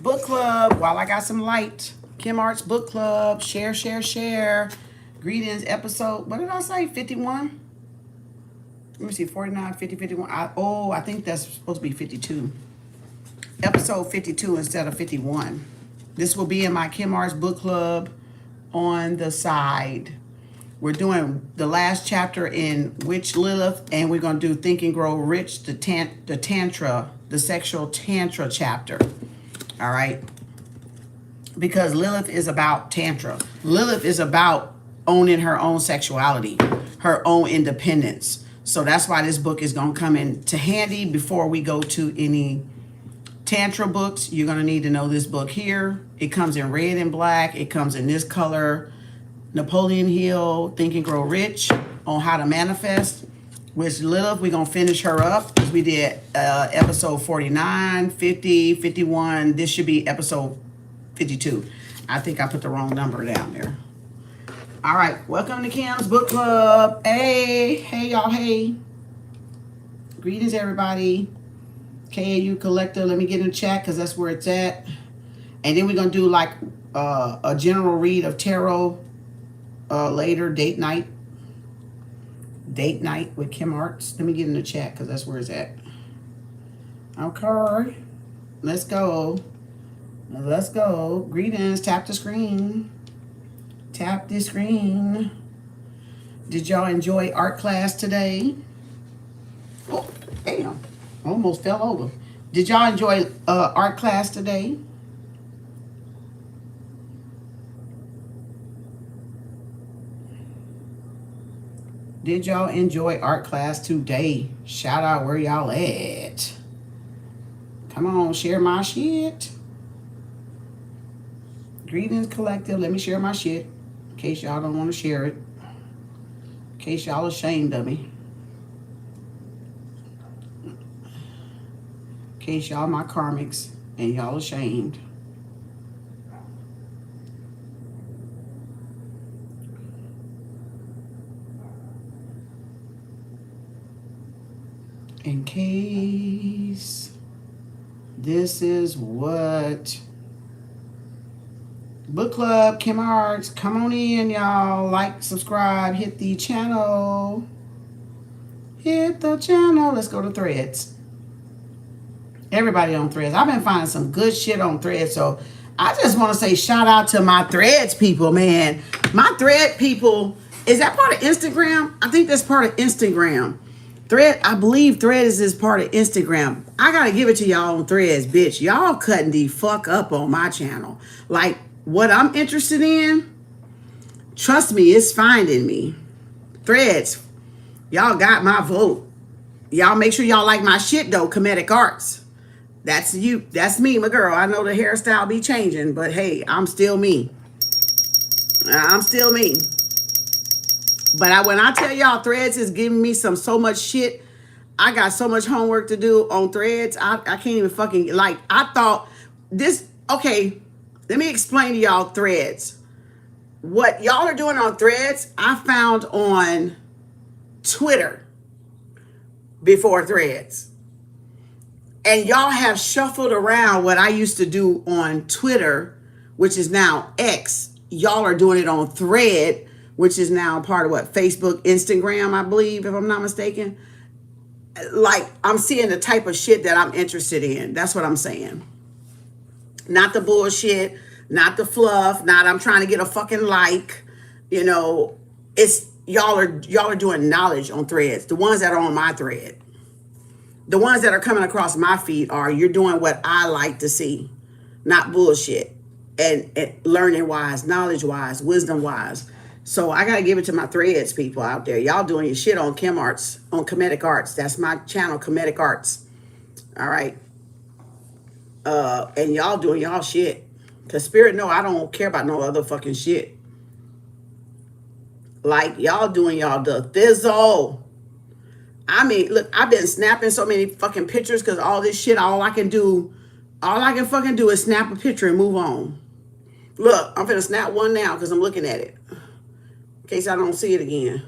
Book club. While I got some light. Kem Arts book club. Share, share, share. Greetings episode. What did I say? 51? Let me see. 49, 50, 51. I think that's supposed to be 52. Episode 52 instead of 51. This will be in my Kem Arts book club on the side. We're doing the last chapter in Witch Lilith, and we're going to do Think and Grow Rich, the Tantra, the sexual Tantra chapter. All right? Because Lilith is about Tantra. Lilith is about owning her own sexuality, her own independence. So that's why this book is going to come into handy before we go to any Tantra books. You're going to need to know this book here. It comes in red and black. It comes in this color. Napoleon Hill, Think and Grow Rich, on how to manifest. With Lilith, we're going to finish her up. We did episode 49, 50, 51. This should be episode 52. I think I put the wrong number down there. All right. Welcome to Kem's Book Club. Hey, y'all. Hey. Greetings, everybody. KAU Collector. Let me get in the chat because that's where it's at. And then we're going to do like a general read of tarot later, date night with Kem Arts. Let me get in the chat because that's where it's at. Okay, let's go. Greetings. Tap the screen. Did y'all enjoy art class today? Oh, damn, almost fell over. Did y'all enjoy art class today? Did y'all enjoy art class today? Shout out where y'all at. Come on, share my shit. Greetings, collective. Let me share my shit. In case y'all don't want to share it. In case y'all ashamed of me. In case y'all my karmics and y'all ashamed. In case this is what book club, Kem Arts, come on in, y'all. Like, subscribe, hit the channel. Let's go to Threads. Everybody on Threads. I've been finding some good shit on Threads, so I just want to say shout out to my Threads people, man. My Thread people, is that part of Instagram? I think that's part of Instagram. Thread, I believe Threads is part of Instagram. I gotta give it to y'all on Threads, bitch. Y'all cutting the fuck up on my channel. Like, what I'm interested in, trust me, it's finding me. Threads, y'all got my vote. Y'all make sure y'all like my shit though, Comedic Arts. That's you. That's me, my girl. I know the hairstyle be changing, but hey, I'm still me. I'm still me. But when I tell y'all Threads is giving me so much shit, I got so much homework to do on Threads. I can't even fucking, like, I thought this, okay, let me explain to y'all Threads. What y'all are doing on Threads, I found on Twitter before Threads. And y'all have shuffled around what I used to do on Twitter, which is now X. Y'all are doing it on Thread, which is now part of what? Facebook, Instagram, I believe, if I'm not mistaken. Like, I'm seeing the type of shit that I'm interested in. That's what I'm saying. Not the bullshit, not the fluff, not I'm trying to get a fucking like. You know, it's y'all are doing knowledge on Threads. The ones that are on my thread. The ones that are coming across my feed are you're doing what I like to see, not bullshit. And learning wise, knowledge wise, wisdom wise. So I gotta give it to my Threads people out there. Y'all doing your shit on Kem Arts, on Comedic Arts. That's my channel, Comedic Arts. All right. And y'all doing y'all shit. Cause Spirit, no, I don't care about no other fucking shit. Like, y'all doing y'all the thizzle. I mean, look, I've been snapping so many fucking pictures because all this shit, all I can fucking do is snap a picture and move on. Look, I'm finna snap one now because I'm looking at it. In case I don't see it again.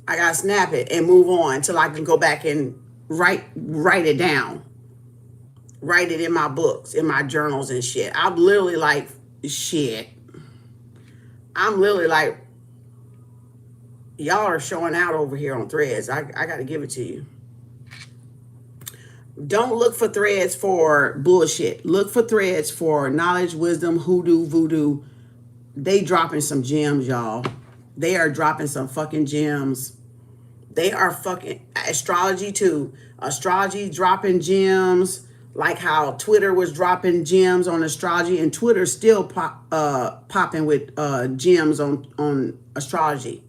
I gotta snap it and move on until I can go back and write it down. write it in my books, in my journals and shit. I'm literally like, shit. I'm literally like, y'all are showing out over here on Threads. I got to give it to you. Don't look for Threads for bullshit. Look for Threads for knowledge, wisdom, hoodoo, voodoo. They dropping some gems, y'all. They are dropping some fucking gems. They are fucking astrology too. Astrology dropping gems, like how Twitter was dropping gems on astrology, and Twitter still popping with gems on astrology.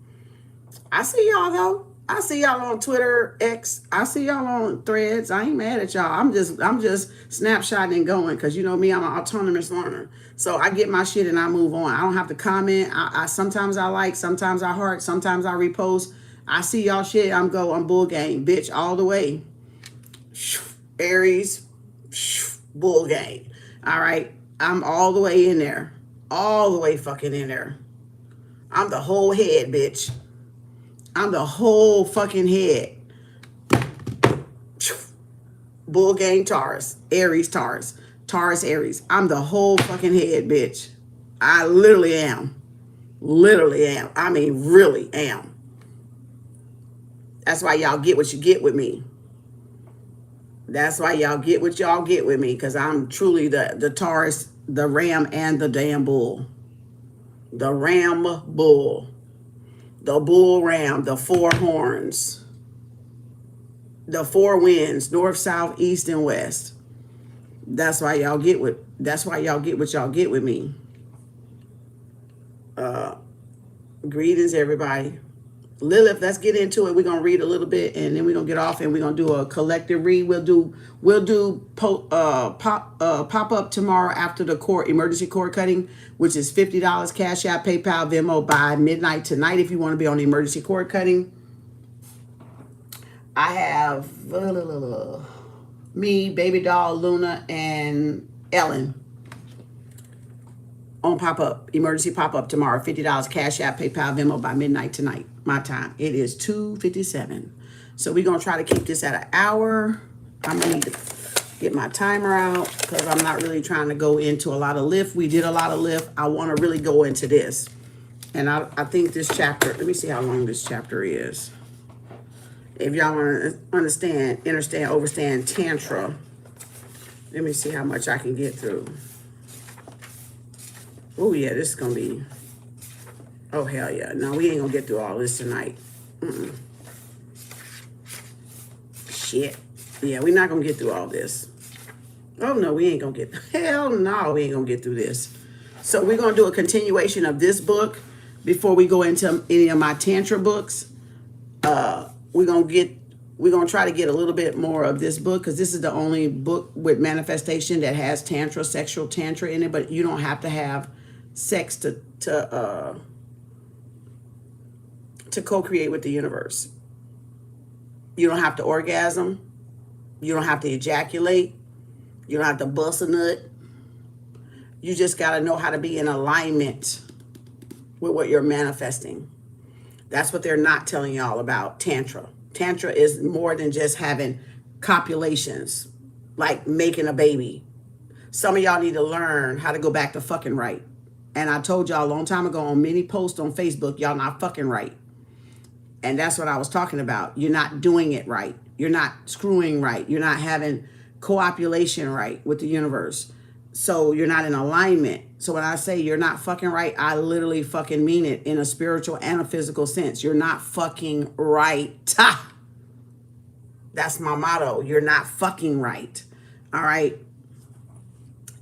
I see y'all though. I see y'all on Twitter, X. I see y'all on Threads. I ain't mad at y'all. I'm just snapshotting and going, because you know me, I'm an autonomous learner. So I get my shit and I move on. I don't have to comment. I sometimes I like, sometimes I heart, sometimes I repost. I see y'all shit. I'm bull gang, bitch, all the way. Aries, bull gang. All right. I'm all the way in there. All the way fucking in there. I'm the whole head, bitch. I'm the whole fucking head. Bull gang Taurus. Aries Taurus. Taurus Aries. I'm the whole fucking head, bitch. I literally am. Literally am. I mean, really am. That's why y'all get what you get with me. That's why y'all get what y'all get with me, because I'm truly the Taurus, the ram, and the damn bull. The ram bull. The bull ram, the four horns, the four winds, north, south, east, and west. That's why y'all get what y'all get with me. Greetings, everybody. Lilith, let's get into it. We're gonna read a little bit and then we're gonna get off and we're gonna do a collective read. We'll do pop up tomorrow after the emergency cord cutting, which is $50 Cash App, PayPal, Venmo by midnight tonight if you want to be on the emergency cord cutting. I have me, Baby Doll, Luna, and Ellen on pop-up, emergency pop-up tomorrow. $50 Cash App, PayPal, Venmo by midnight tonight, my time. It is 2:57. So we're going to try to keep this at an hour. I'm going to need to get my timer out because I'm not really trying to go into a lot of lift. We did a lot of lift. I want to really go into this. And I think this chapter, let me see how long this chapter is. If y'all want to understand Tantra, let me see how much I can get through. Oh, yeah, this is going to be... Oh, hell yeah. No, we ain't going to get through all this tonight. Shit. Yeah, we're not going to get through all this. Oh, no, we ain't going to get... Hell no, we ain't going to get through this. So we're going to do a continuation of this book before we go into any of my Tantra books. We're going to try to get a little bit more of this book because this is the only book with manifestation that has Tantra, sexual Tantra in it, but you don't have to have sex to co-create with the universe. You don't have to orgasm. You don't have to ejaculate. You don't have to bust a nut. You just got to know how to be in alignment with what you're manifesting. That's what they're not telling y'all about Tantra. Tantra is more than just having copulations, like making a baby. Some of y'all need to learn how to go back to fucking right. And I told y'all a long time ago on many posts on Facebook, y'all not fucking right. And that's what I was talking about. You're not doing it right. You're not screwing right. You're not having co-opulation right with the universe. So you're not in alignment. So when I say you're not fucking right, I literally fucking mean it in a spiritual and a physical sense. You're not fucking right. That's my motto. You're not fucking right. All right.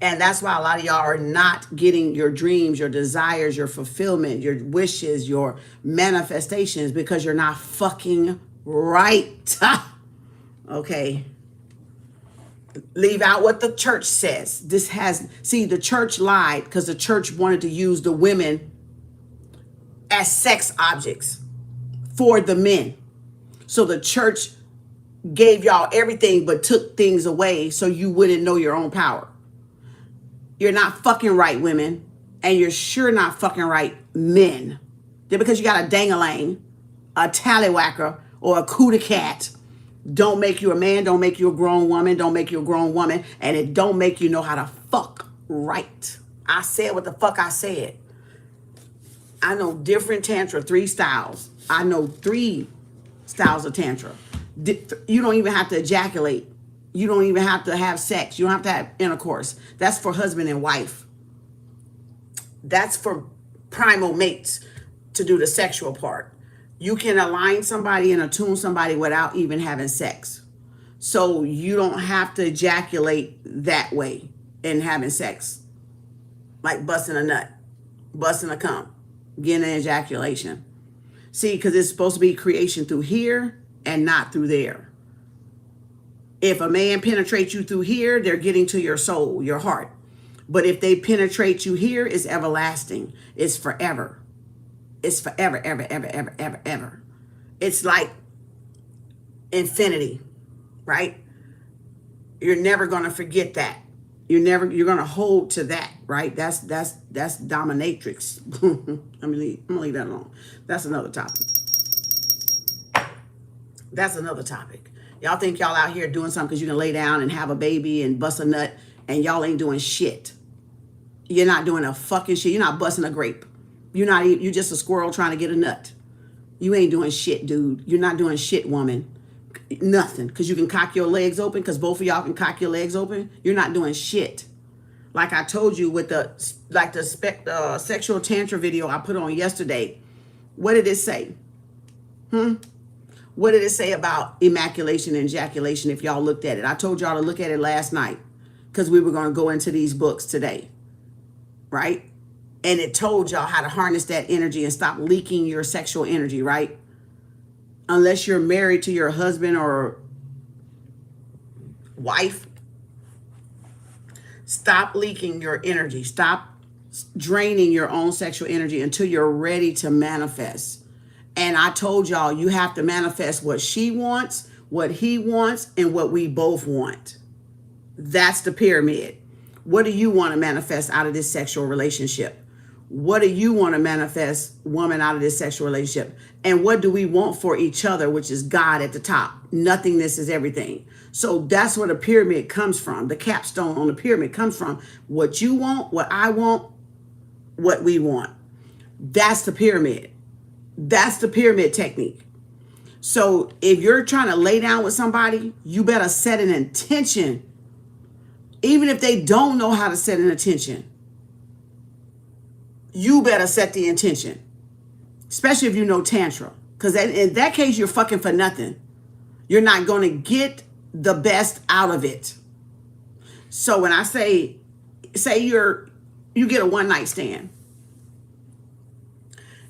And that's why a lot of y'all are not getting your dreams, your desires, your fulfillment, your wishes, your manifestations, because you're not fucking right. Okay. Leave out what the church says. The church lied because the church wanted to use the women as sex objects for the men. So the church gave y'all everything but took things away so you wouldn't know your own power. You're not fucking right, women. And you're sure not fucking right, men. Just because you got a dang-a-lang, a tallywhacker, or a cootie cat Don't make you a man, don't make you a grown woman, don't make you a grown woman, and it don't make you know how to fuck right. I said what the fuck I said. I know different Tantra, 3 styles. I know 3 styles of Tantra. You don't even have to ejaculate. You don't even have to have sex. You don't have to have intercourse. That's for husband and wife. That's for primal mates to do the sexual part. You can align somebody and attune somebody without even having sex. So you don't have to ejaculate that way in having sex. Like busting a nut, busting a cum, getting an ejaculation. See, because it's supposed to be creation through here and not through there. If a man penetrates you through here, they're getting to your soul, your heart. But if they penetrate you here, it's everlasting. It's forever. It's forever, ever, ever, ever, ever, ever. It's like infinity, right? You're never going to forget that. You're going to hold to that, right? That's dominatrix. I'm going to leave that alone. That's another topic. That's another topic. Y'all think y'all out here doing something because you can lay down and have a baby and bust a nut, and y'all ain't doing shit. You're not doing a fucking shit. You're not busting a grape. You're just a squirrel trying to get a nut. You ain't doing shit, dude. You're not doing shit, woman. Nothing. Because you can cock your legs open, because both of y'all can cock your legs open. You're not doing shit. Like I told you with the sexual tantra video I put on yesterday. What did it say? What did it say about immaculation and ejaculation if y'all looked at it? I told y'all to look at it last night because we were going to go into these books today, right? And it told y'all how to harness that energy and stop leaking your sexual energy, right? Unless you're married to your husband or wife, stop leaking your energy. Stop draining your own sexual energy until you're ready to manifest. And I told y'all, you have to manifest what she wants, what he wants, and what we both want. That's the pyramid. What do you want to manifest out of this sexual relationship? What do you want to manifest, woman, out of this sexual relationship? And what do we want for each other, which is God at the top? Nothingness is everything. So that's where the pyramid comes from. The capstone on the pyramid comes from what you want, what I want, what we want. That's the pyramid. That's the pyramid technique. So if you're trying to lay down with somebody, you better set an intention. Even if they don't know how to set an intention, you better set the intention. Especially if you know Tantra. Because in that case, you're fucking for nothing. You're not going to get the best out of it. So when I say you get a one-night stand.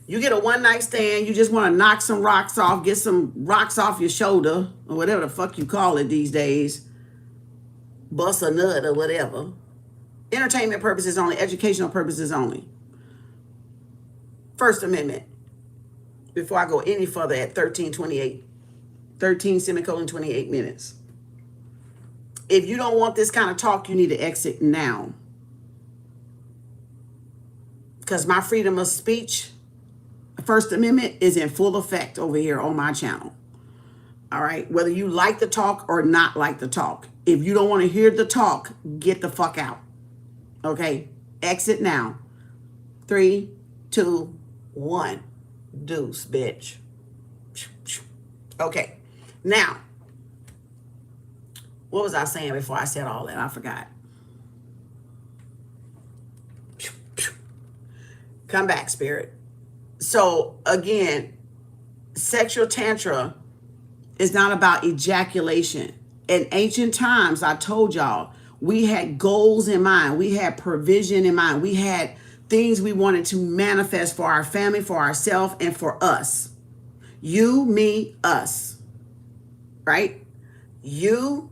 You get a one-night stand, you just want to knock some rocks off, get some rocks off your shoulder, or whatever the fuck you call it these days. Bust a nut or whatever. Entertainment purposes only, educational purposes only. First Amendment. Before I go any further at 13:28. 13:28 minutes. If you don't want this kind of talk, you need to exit now. Because my freedom of speech, First Amendment, is in full effect over here on my channel. All right. Whether you like the talk or not like the talk. If you don't want to hear the talk, get the fuck out. Okay. Exit now. 3, 2, 1. Deuce, bitch. Okay. Now, what was I saying before I said all that? I forgot. Come back, spirit. So again, sexual tantra is not about ejaculation. In ancient times, I told y'all, we had goals in mind. We had provision in mind. We had things we wanted to manifest for our family, for ourselves, and for us. You, me, us. Right? You,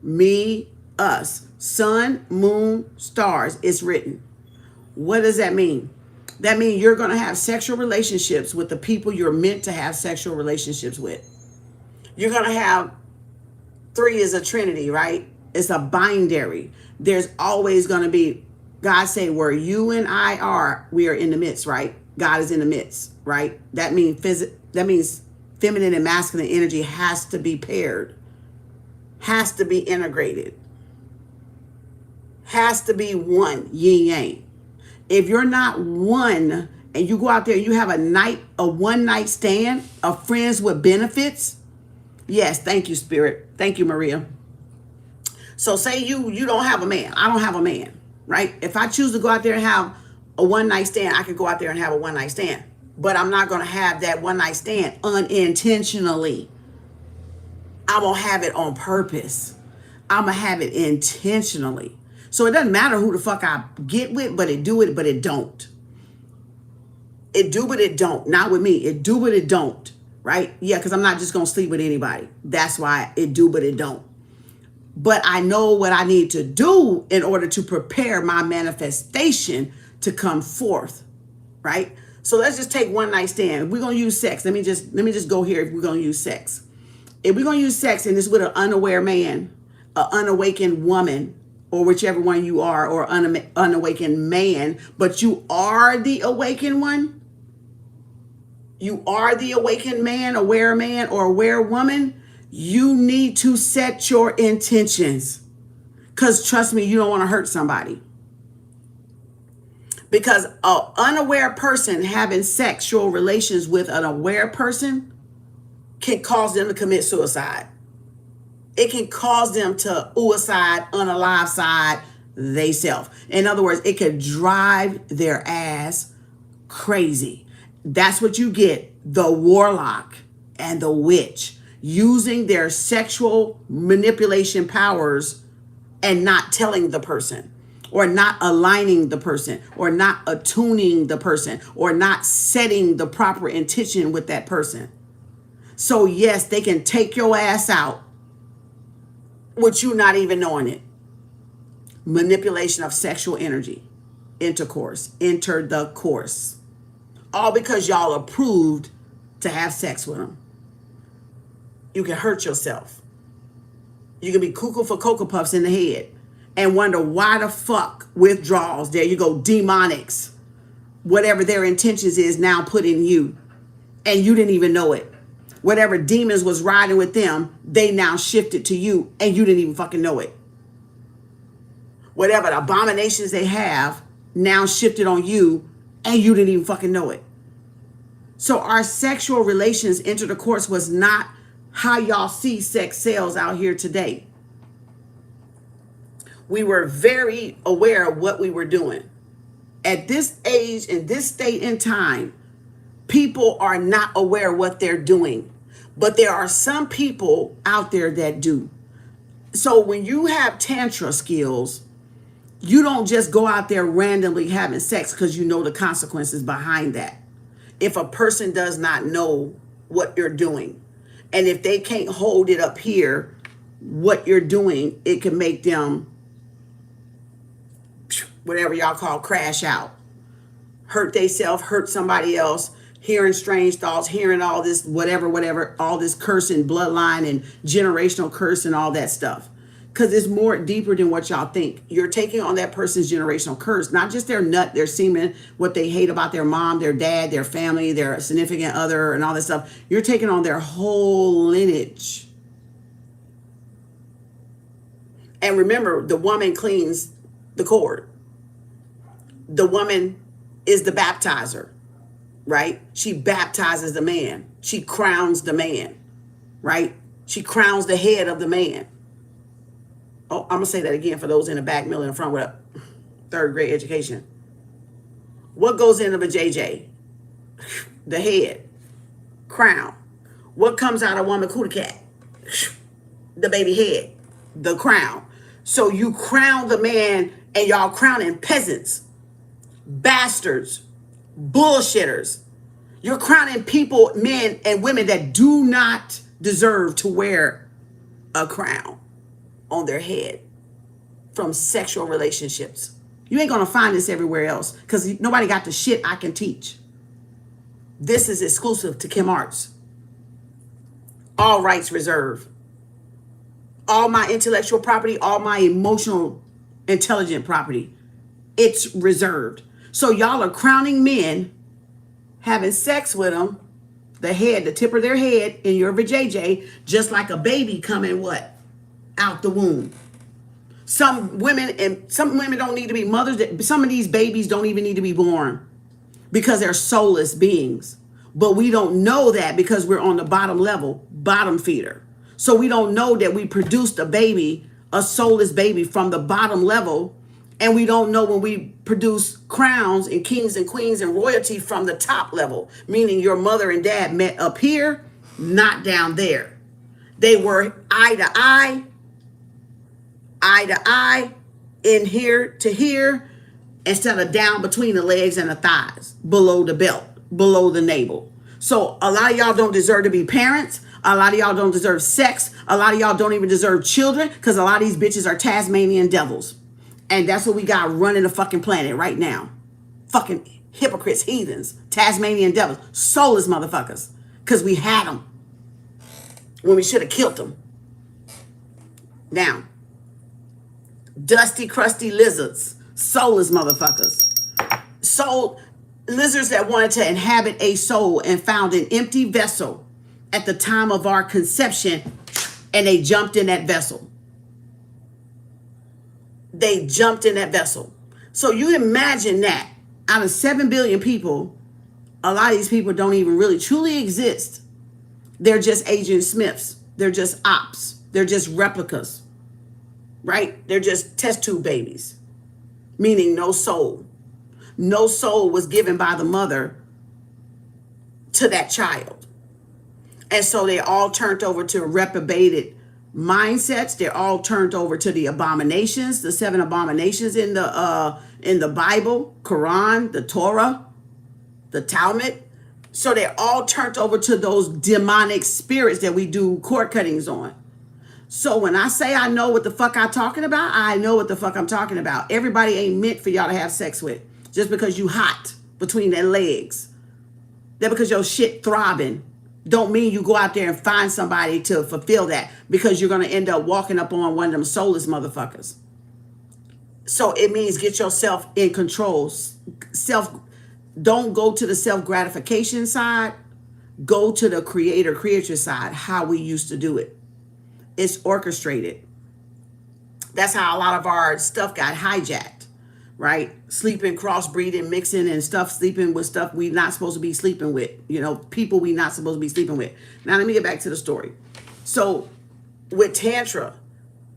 me, us. Sun, moon, stars. It's written. What does that mean? That means you're going to have sexual relationships with the people you're meant to have sexual relationships with. You're going to have 3 is a trinity, right? It's a binary. There's always going to be, God say, where you and I are, we are in the midst, right? God is in the midst, right? That means feminine and masculine energy has to be paired, has to be integrated, has to be one, yin yang. If you're not one and you go out there and you have a one night stand of friends with benefits, yes, thank you, Spirit. Thank you, Maria. So say you don't have a man. I don't have a man, right? If I choose to go out there and have a one night stand, I could go out there and have a one night stand. But I'm not going to have that one night stand unintentionally. I'm going to have it on purpose. I'm going to have it intentionally. So it doesn't matter who the fuck I get with, but it do it, but it don't. It do, but it don't. Not with me. It do, but it don't. Right? Yeah, because I'm not just going to sleep with anybody. That's why it do, but it don't. But I know what I need to do in order to prepare my manifestation to come forth. Right? So let's just take one night stand. If we're going to use sex. Let me just go here if we're going to use sex. If we're going to use sex and it's with an unaware man, an unawakened woman, or whichever one you are, or unawakened man, but you are the awakened one. You are the awakened man, aware man, or aware woman. You need to set your intentions. Because trust me, you don't want to hurt somebody. Because an unaware person having sexual relations with an aware person can cause them to commit suicide. It can cause them to suicide, unalive side, they self. In other words, it could drive their ass crazy. That's what you get, the warlock and the witch, using their sexual manipulation powers and not telling the person, or not aligning the person, or not attuning the person, or not setting the proper intention with that person. So yes, they can take your ass out with you not even knowing it. Manipulation of sexual energy, intercourse, enter the course. All because y'all approved to have sex with them. You can hurt yourself. You can be cuckoo for Cocoa Puffs in the head and wonder why the fuck withdrawals, there you go, demonics, whatever their intentions is now put in you, and you didn't even know it. Whatever demons was riding with them, they now shifted to you and you didn't even fucking know it. Whatever the abominations they have now shifted on you and you didn't even fucking know it. So our sexual relations intercourse was not how y'all see sex sales out here today. We were very aware of what we were doing. At this age, in this state in time, people are not aware of what they're doing. But there are some people out there that do. So when you have Tantra skills, you don't just go out there randomly having sex because you know the consequences behind that. If a person does not know what you're doing, and if they can't hold it up here, what you're doing, it can make them, whatever y'all call, crash out. Hurt theyself, hurt somebody else. Hearing strange thoughts, hearing all this, whatever, all this cursing, bloodline and generational curse and all that stuff. Because it's more deeper than what y'all think. You're taking on that person's generational curse, not just their nut, their semen, what they hate about their mom, their dad, their family, their significant other, and all that stuff. You're taking on their whole lineage. And remember, the woman cleans the cord. The woman is the baptizer. Right? She baptizes the man. She crowns the man. Right? She crowns the head of the man. Oh, I'm going to say that again for those in the back, middle, and the front with a third grade education. What goes into the JJ? The head. Crown. What comes out of woman cootie cat? The baby head. The crown. So you crown the man, and y'all crowning peasants, bastards, bullshitters. You're crowning people, men and women that do not deserve to wear a crown on their head from sexual relationships. You ain't gonna find this everywhere else because nobody got the shit I can teach. This is exclusive to Kem Arts. All rights reserved. All my intellectual property, all my emotional, intelligent property, it's reserved. So y'all are crowning men, having sex with them, the head, the tip of their head in your vajayjay, just like a baby coming what? Out the womb. Some women don't need to be mothers. Some of these babies don't even need to be born because they're soulless beings. But we don't know that because we're on the bottom level, bottom feeder. So we don't know that we produced a baby, a soulless baby from the bottom level. And we don't know when we produce crowns and kings and queens and royalty from the top level, meaning your mother and dad met up here, not down there. They were eye to eye, in here to here, instead of down between the legs and the thighs, below the belt, below the navel. So a lot of y'all don't deserve to be parents. A lot of y'all don't deserve sex. A lot of y'all don't even deserve children because a lot of these bitches are Tasmanian devils. And that's what we got running the fucking planet right now. Fucking hypocrites, heathens, Tasmanian devils, soulless motherfuckers. Because we had them when we should have killed them. Now, dusty, crusty lizards, soulless motherfuckers. Lizards that wanted to inhabit a soul and found an empty vessel at the time of our conception, and they jumped in that vessel. They jumped in that vessel. So you imagine that out of 7 billion people, a lot of these people don't even really truly exist. They're just Agent Smiths. They're just ops. They're just replicas, right? They're just test tube babies, meaning no soul. No soul was given by the mother to that child. And so they all turned over to reprobated mindsets. They're all turned over to the abominations, the 7 abominations in the Bible, Quran, the Torah, the Talmud. So they're all turned over to those demonic spirits that we do cord cuttings on. So when I say I know what the fuck I'm talking about, I know what the fuck I'm talking about. Everybody ain't meant for y'all to have sex with just because you hot between their legs. That because your shit throbbing don't mean you go out there and find somebody to fulfill that, because you're going to end up walking up on one of them soulless motherfuckers. So it means get yourself in control. Don't go to the self-gratification side. Go to the creator side, how we used to do it. It's orchestrated. That's how a lot of our stuff got hijacked, right? Sleeping, crossbreeding, mixing and stuff, sleeping with stuff we not supposed to be sleeping with, people we not supposed to be sleeping with. Now, let me get back to the story. So with Tantra,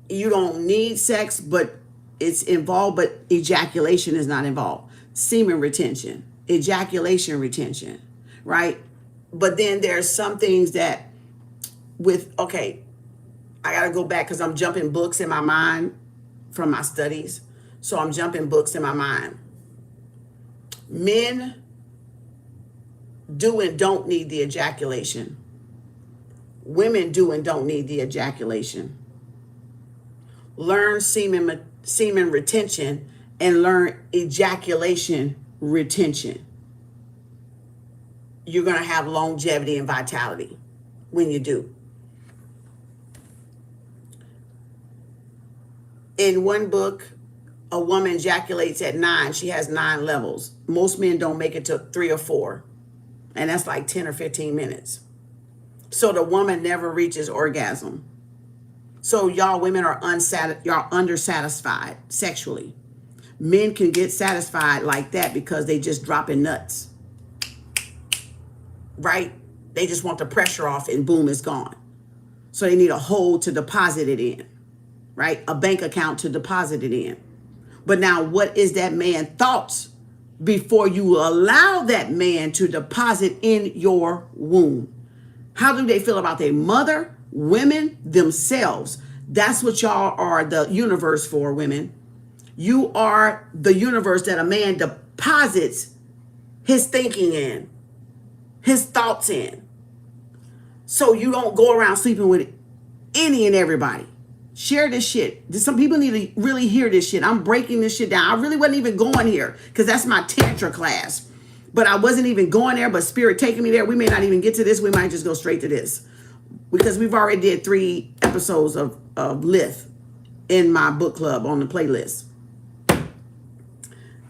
you don't need sex, but it's involved, but ejaculation is not involved. Semen retention, ejaculation retention, right? But then there's some things that I got to go back because I'm jumping books in my mind from my studies. So I'm jumping books in my mind. Men do and don't need the ejaculation. Women do and don't need the ejaculation. Learn semen retention and learn ejaculation retention. You're going to have longevity and vitality when you do. In one book, a woman ejaculates at 9. She has 9 levels. Most men don't make it to 3 or 4. And that's like 10 or 15 minutes. So the woman never reaches orgasm. So y'all women are y'all undersatisfied sexually. Men can get satisfied like that because they just dropping nuts. Right? They just want the pressure off and boom, it's gone. So they need a hole to deposit it in. Right? A bank account to deposit it in. But now what is that man's thoughts before you allow that man to deposit in your womb? How do they feel about their mother, women, themselves? That's what y'all are the universe for, women. You are the universe that a man deposits his thinking in, his thoughts in. So you don't go around sleeping with any and everybody. Share this shit. Some people need to really hear this shit. I'm breaking this shit down. I really wasn't even going here because that's my Tantra class. But I wasn't even going there, but Spirit taking me there. We may not even get to this. We might just go straight to this. Because we've already did 3 episodes of Lilith in my book club on the playlist.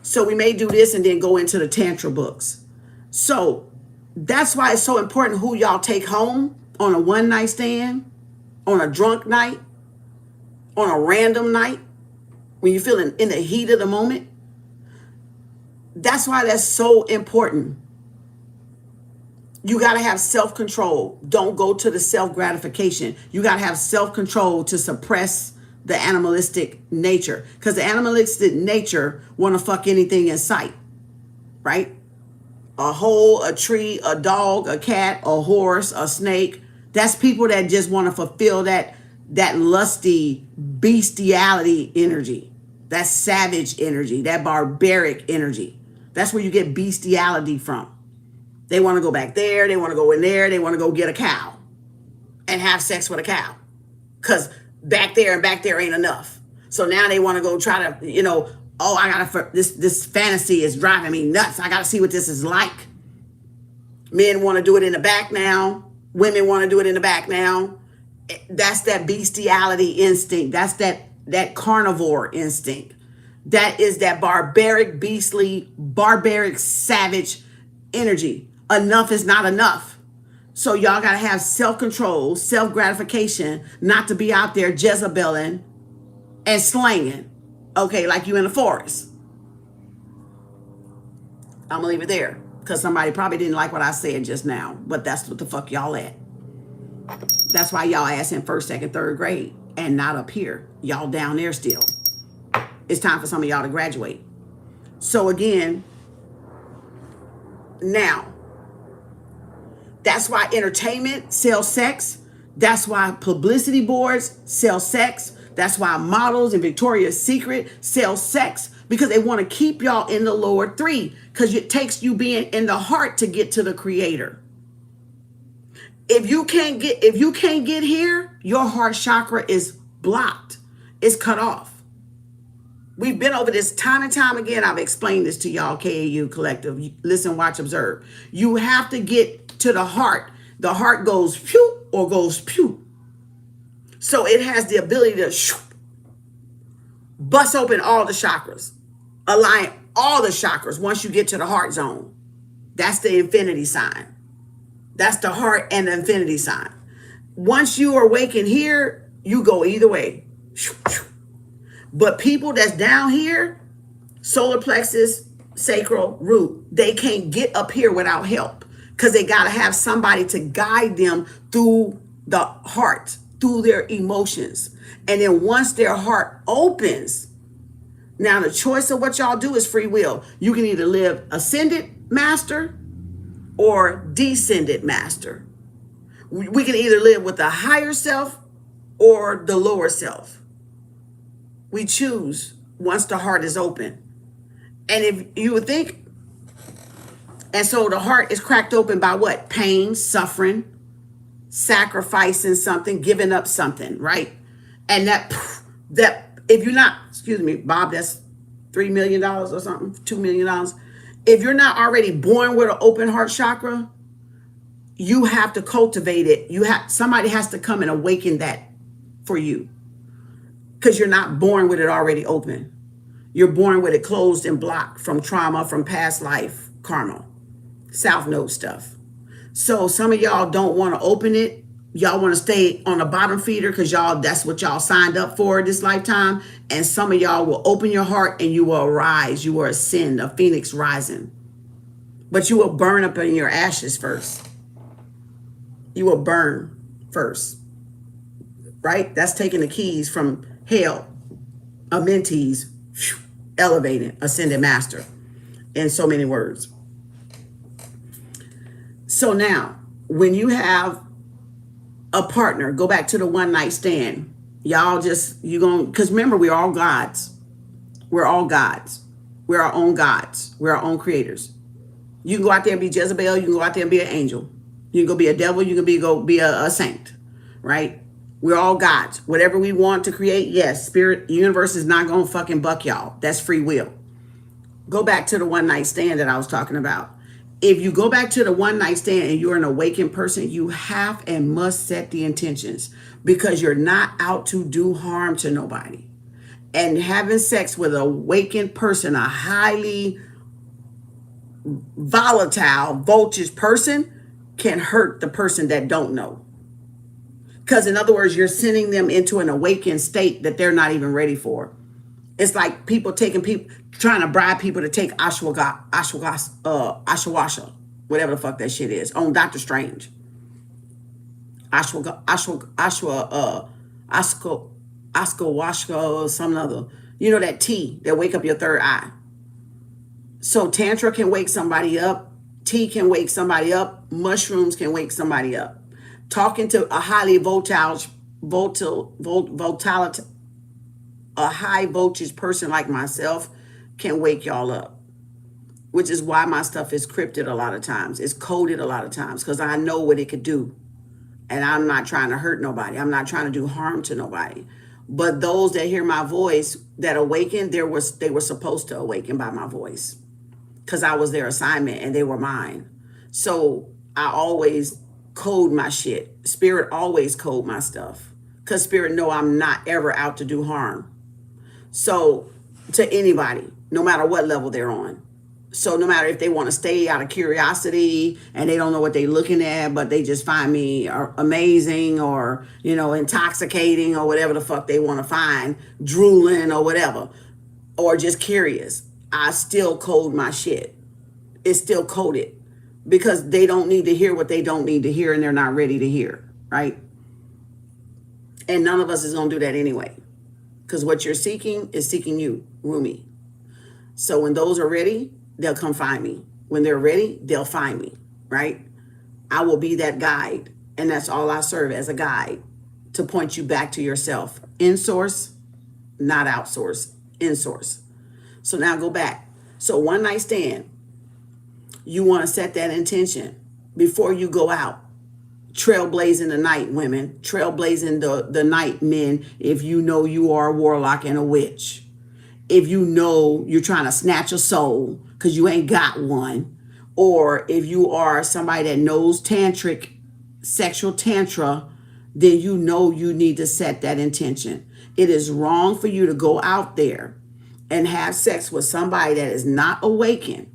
So we may do this and then go into the Tantra books. So That's why it's so important who y'all take home on a one night stand, on a drunk night, on a random night, when you're feeling in the heat of the moment. That's why that's so important. You got to have self-control. Don't go to the self-gratification. You got to have self-control to suppress the animalistic nature, because the animalistic nature want to fuck anything in sight, right? A hole, a tree, a dog, a cat, a horse, a snake. That's people that just want to fulfill that lusty bestiality energy, that savage energy, that barbaric energy. That's where you get bestiality from. They want to go back there. They want to go in there. They want to go get a cow and have sex with a cow, because back there and back there ain't enough. So now they want to go try to, oh, I gotta, this fantasy is driving me nuts. I gotta see what this is like. Men want to do it in the back now. Women want to do it in the back now. That's that bestiality instinct. That's that carnivore instinct. That is that barbaric, beastly, barbaric, savage energy. Enough is not enough. So y'all got to have self-control, self-gratification, not to be out there Jezebeling and slanging, okay, like you in the forest. I'm going to leave it there, because somebody probably didn't like what I said just now, but that's what the fuck y'all at. That's why y'all ass in first, second, third grade and not up here. Y'all down there still. It's time for some of y'all to graduate. So again, now, that's why entertainment sells sex. That's why publicity boards sell sex. That's why models and Victoria's Secret sell sex, because they want to keep y'all in the lower three, because it takes you being in the heart to get to the creator. If you can't get here, your heart chakra is blocked. It's cut off. We've been over this time and time again. I've explained this to y'all, KAU Collective. Listen, watch, observe. You have to get to the heart. The heart goes phew or goes pew. So it has the ability to bust open all the chakras, align all the chakras once you get to the heart zone. That's the infinity sign. That's the heart and the infinity sign. Once you are awakened here, you go either way. But people that's down here, solar plexus, sacral, root, they can't get up here without help, because they got to have somebody to guide them through the heart, through their emotions. And then once their heart opens, now the choice of what y'all do is free will. You can either live ascended master or descended master. We can either live with the higher self or the lower self. We choose once the heart is open. And if you would think, and so the heart is cracked open by what? Pain, suffering, sacrificing something, giving up something, right? And that if you're not, excuse me, Bob, that's $3 million or something, $2 million. If you're not already born with an open heart chakra, you have to cultivate it. Somebody has to come and awaken that for you, because you're not born with it already open. You're born with it closed and blocked from trauma, from past life, karma, South Node stuff. So some of y'all don't want to open it. Y'all want to stay on the bottom feeder because that's what y'all signed up for this lifetime. And some of y'all will open your heart and you will arise. You will ascend, a phoenix rising. But you will burn up in your ashes first. You will burn first. Right? That's taking the keys from hell, a mentees, elevated, ascended master, in so many words. So now, when you have a partner, go back to the one night stand. Y'all because remember, we're all gods. We're all gods. We're our own gods. We're our own creators. You can go out there and be Jezebel. You can go out there and be an angel. You can go be a devil. You can go be a saint, right? We're all gods. Whatever we want to create, yes, spirit, universe is not going to fucking buck y'all. That's free will. Go back to the one night stand that I was talking about. If you go back to the one night stand and you're an awakened person, you have and must set the intentions, because you're not out to do harm to nobody. And having sex with an awakened person, a highly volatile, voltage person can hurt the person that don't know. Because in other words, you're sending them into an awakened state that they're not even ready for. It's like people trying to bribe people to take ashwasha, whatever the fuck that shit is, on Doctor Strange. Ashwasha or some other, you know, that tea that wake up your third eye. So Tantra can wake somebody up. Tea can wake somebody up. Mushrooms can wake somebody up. Talking to a highly a high voltage person like myself can wake y'all up, which is why my stuff is crypted a lot of times. It's coded a lot of times because I know what it could do. And I'm not trying to hurt nobody. I'm not trying to do harm to nobody. But those that hear my voice that awaken, they were supposed to awaken by my voice because I was their assignment and they were mine. So I always code my shit. Spirit always code my stuff because Spirit know I'm not ever out to do harm. So to anybody, no matter what level they're on. So no matter if they want to stay out of curiosity and they don't know what they're looking at, but they just find me amazing or, you know, intoxicating or whatever the fuck they want to find, drooling or whatever, or just curious, I still code my shit. It's still coded because they don't need to hear what they don't need to hear and they're not ready to hear, right? And none of us is going to do that anyway because what you're seeking is seeking you, Rumi. So when those are ready, they'll come find me. When they're ready, they'll find me, right? I will be that guide. And that's all I serve as, a guide to point you back to yourself. In source, not outsource, in source. So now go back. So one night stand, you want to set that intention before you go out. Trailblazing the night, women. Trailblazing the night, men, if you know you are a warlock and a witch. If you know you're trying to snatch a soul because you ain't got one, or if you are somebody that knows tantric, sexual tantra, then you know you need to set that intention. It is wrong for you to go out there and have sex with somebody that is not awakened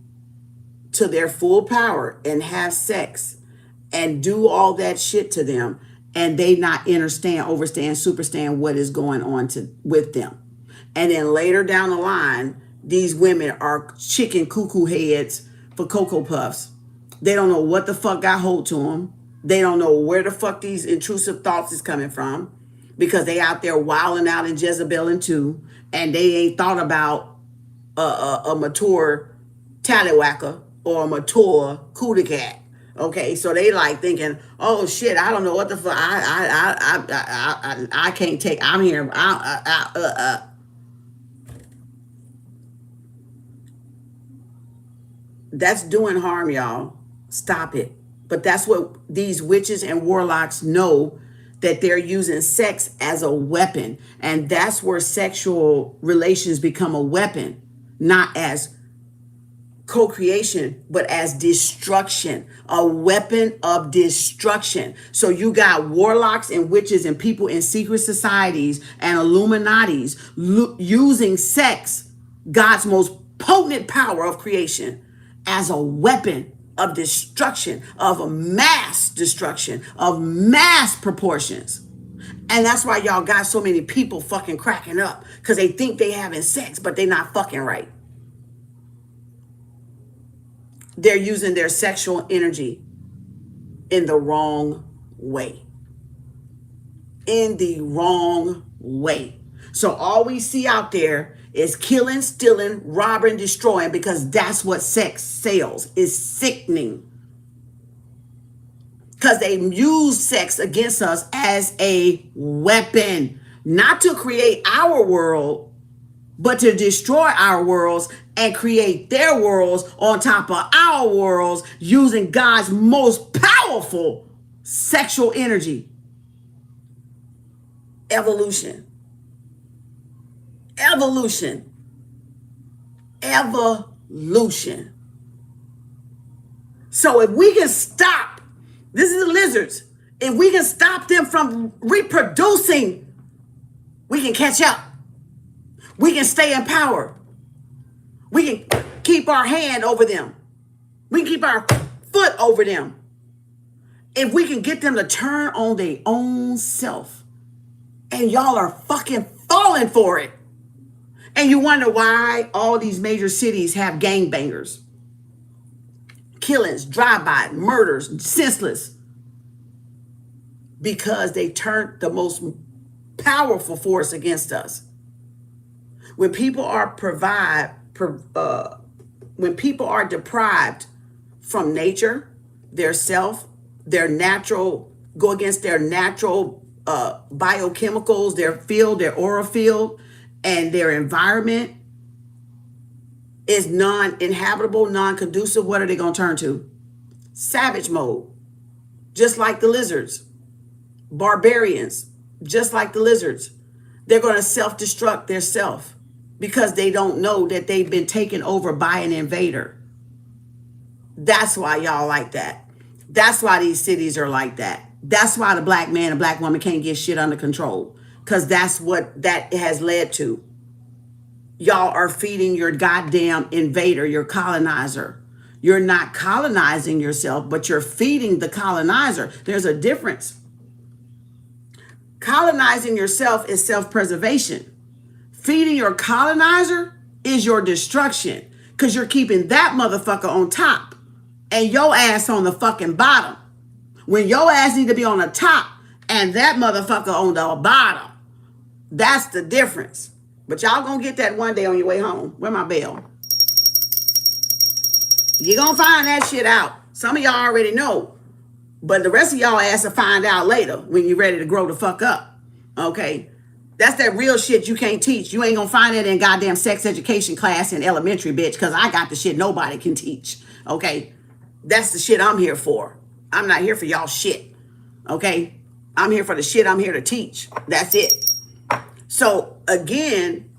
to their full power and have sex and do all that shit to them and they not understand, overstand, superstand what is going on with them. And then later down the line, these women are chicken cuckoo heads for Cocoa Puffs. They don't know what the fuck got hold to them. They don't know where the fuck these intrusive thoughts is coming from because they out there wilding out in Jezebel too, and they ain't thought about a mature tallywhacker or a mature cootie cat. Okay, so they like thinking, oh shit, I don't know what the fuck. I can't take. I'm here. That's doing harm, y'all. Stop it. But that's what these witches and warlocks know, that they're using sex as a weapon. And that's where sexual relations become a weapon, not as co-creation, but as destruction, a weapon of destruction. So you got warlocks and witches and people in secret societies and Illuminatis using sex, God's most potent power of creation, as a weapon of destruction, of a mass destruction, of mass proportions. And that's why y'all got so many people fucking cracking up because they think they having sex, but they not fucking right. They're using their sexual energy in the wrong way. In the wrong way. So all we see out there is killing, stealing, robbing, destroying, because that's what sex sells. It's sickening. Because they use sex against us as a weapon, not to create our world, but to destroy our worlds and create their worlds on top of our worlds using God's most powerful sexual energy. Evolution. Evolution. Evolution. So if we can stop, this is the lizards, if we can stop them from reproducing, we can catch up. We can stay in power. We can keep our hand over them. We can keep our foot over them. If we can get them to turn on their own self. And y'all are fucking falling for it. And you wonder why all these major cities have gangbangers. Killings, drive-by, murders, senseless. Because they turned the most powerful force against us. When people are deprived from nature, their self, their natural, go against their natural biochemicals, their field, their aura field, and their environment is non-inhabitable, non-conducive, what are they going to turn to? Savage mode, just like the lizards. Barbarians, just like the lizards. They're going to self-destruct their self because they don't know that they've been taken over by an invader. That's why y'all like that. That's why these cities are like that. That's why the black man and black woman can't get shit under control, because that's what that has led to. Y'all are feeding your goddamn invader, your colonizer. You're not colonizing yourself, but you're feeding the colonizer. There's a difference. Colonizing yourself is self-preservation. Feeding your colonizer is your destruction, because you're keeping that motherfucker on top and your ass on the fucking bottom. When your ass need to be on the top and that motherfucker on the bottom. That's the difference. But y'all gonna get that one day on your way home. Where my bell? You're gonna find that shit out. Some of y'all already know. But the rest of y'all ass will find out later when you're ready to grow the fuck up. Okay? That's that real shit you can't teach. You ain't gonna find it in goddamn sex education class in elementary, bitch, because I got the shit nobody can teach. Okay? That's the shit I'm here for. I'm not here for y'all shit. Okay? I'm here for the shit I'm here to teach. That's it. So, again,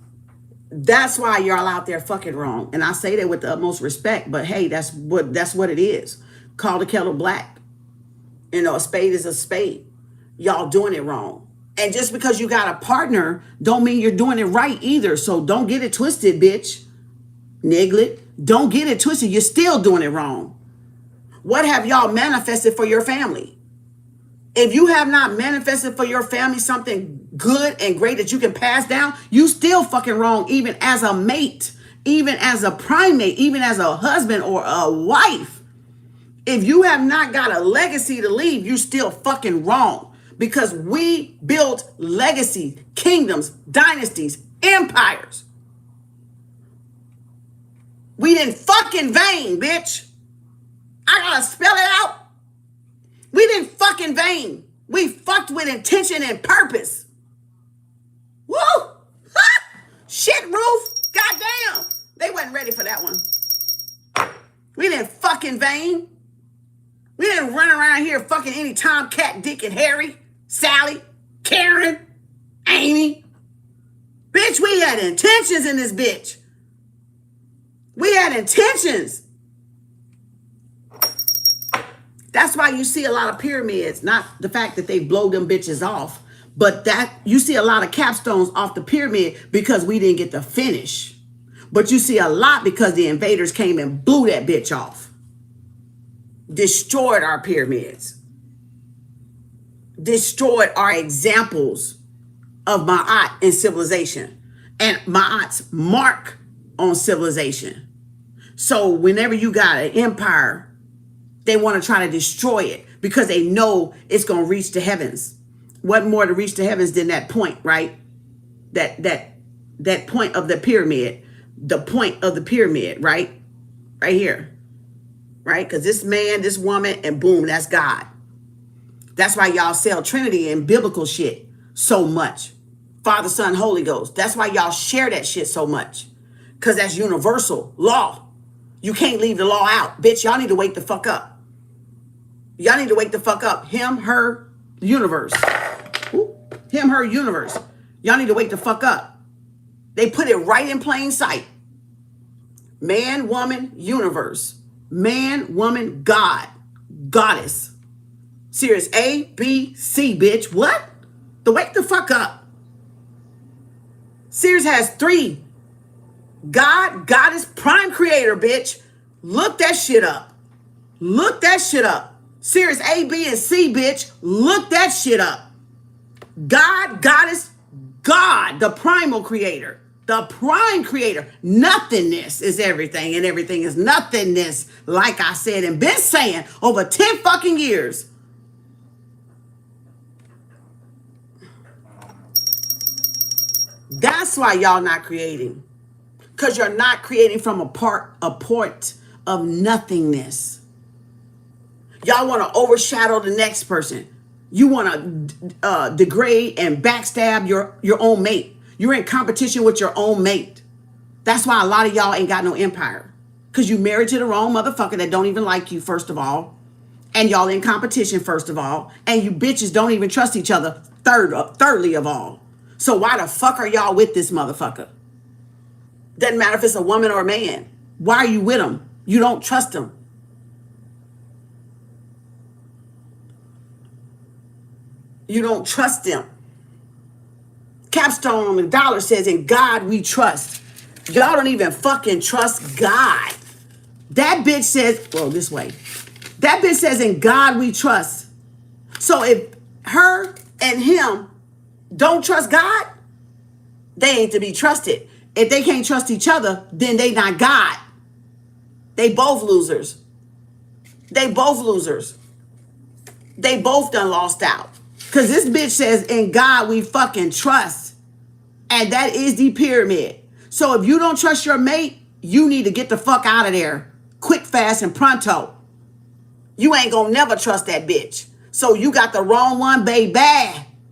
that's why y'all out there fucking wrong. And I say that with the utmost respect, but hey, that's what it is. Call the kettle black. You know, a spade is a spade. Y'all doing it wrong. And just because you got a partner don't mean you're doing it right either. So don't get it twisted, bitch. Niglet. Don't get it twisted. You're still doing it wrong. What have y'all manifested for your family? If you have not manifested for your family something good and great that you can pass down, you still fucking wrong, even as a mate, even as a primate, even as a husband or a wife. If you have not got a legacy to leave, you still fucking wrong, because we built legacy, kingdoms, dynasties, empires. We didn't fucking vain, bitch. I gotta spell it out. We didn't fucking vain. We fucked with intention and purpose. Woo! Shit, Roof. Goddamn. They wasn't ready for that one. We didn't fucking vain. We didn't run around here fucking any Tom, Cat, Dick, and Harry, Sally, Karen, Amy. Bitch, we had intentions in this bitch. We had intentions. That's why you see a lot of pyramids, not the fact that they blow them bitches off, but that you see a lot of capstones off the pyramid because we didn't get the finish. But you see a lot because the invaders came and blew that bitch off. Destroyed our pyramids. Destroyed our examples of Ma'at in civilization and Ma'at's mark on civilization. So whenever you got an empire, they want to try to destroy it because they know it's going to reach the heavens. What more to reach the heavens than that point, right? That point of the pyramid, the point of the pyramid, right? Right here, right? Because this man, this woman, and boom, that's God. That's why y'all sell Trinity and biblical shit so much. Father, Son, Holy Ghost. That's why y'all share that shit so much, because that's universal law. You can't leave the law out. Bitch, y'all need to wake the fuck up. Y'all need to wake the fuck up. Him, her, universe. Ooh. Him, her, universe. Y'all need to wake the fuck up. They put it right in plain sight. Man, woman, universe. Man, woman, God. Goddess. Series A, B, C, bitch. What? To wake the fuck up. Series has 3. God, Goddess, Prime Creator, bitch. Look that shit up. Look that shit up. Series A, B, and C, bitch. Look that shit up. God, goddess, God, the primal creator. The prime creator. Nothingness is everything, and everything is nothingness. Like I said and been saying over 10 fucking years. That's why y'all not creating. Because you're not creating from a point of nothingness. Y'all want to overshadow the next person. You want to degrade and backstab your own mate. You're in competition with your own mate. That's why a lot of y'all ain't got no empire. Because you married to the wrong motherfucker that don't even like you, first of all. And y'all in competition, first of all. And you bitches don't even trust each other, thirdly of all. So why the fuck are y'all with this motherfucker? Doesn't matter if it's a woman or a man. Why are you with him? You don't trust him. You don't trust him. Capstone on the dollar says, in God we trust. Y'all don't even fucking trust God. That bitch says, well, this way. That bitch says, in God we trust. So if her and him don't trust God, they ain't to be trusted. If they can't trust each other, then they not God. They both losers. They both losers. They both done lost out. Because this bitch says, in God we fucking trust. And that is the pyramid. So if you don't trust your mate, you need to get the fuck out of there. Quick, fast, and pronto. You ain't gonna never trust that bitch. So you got the wrong one, baby.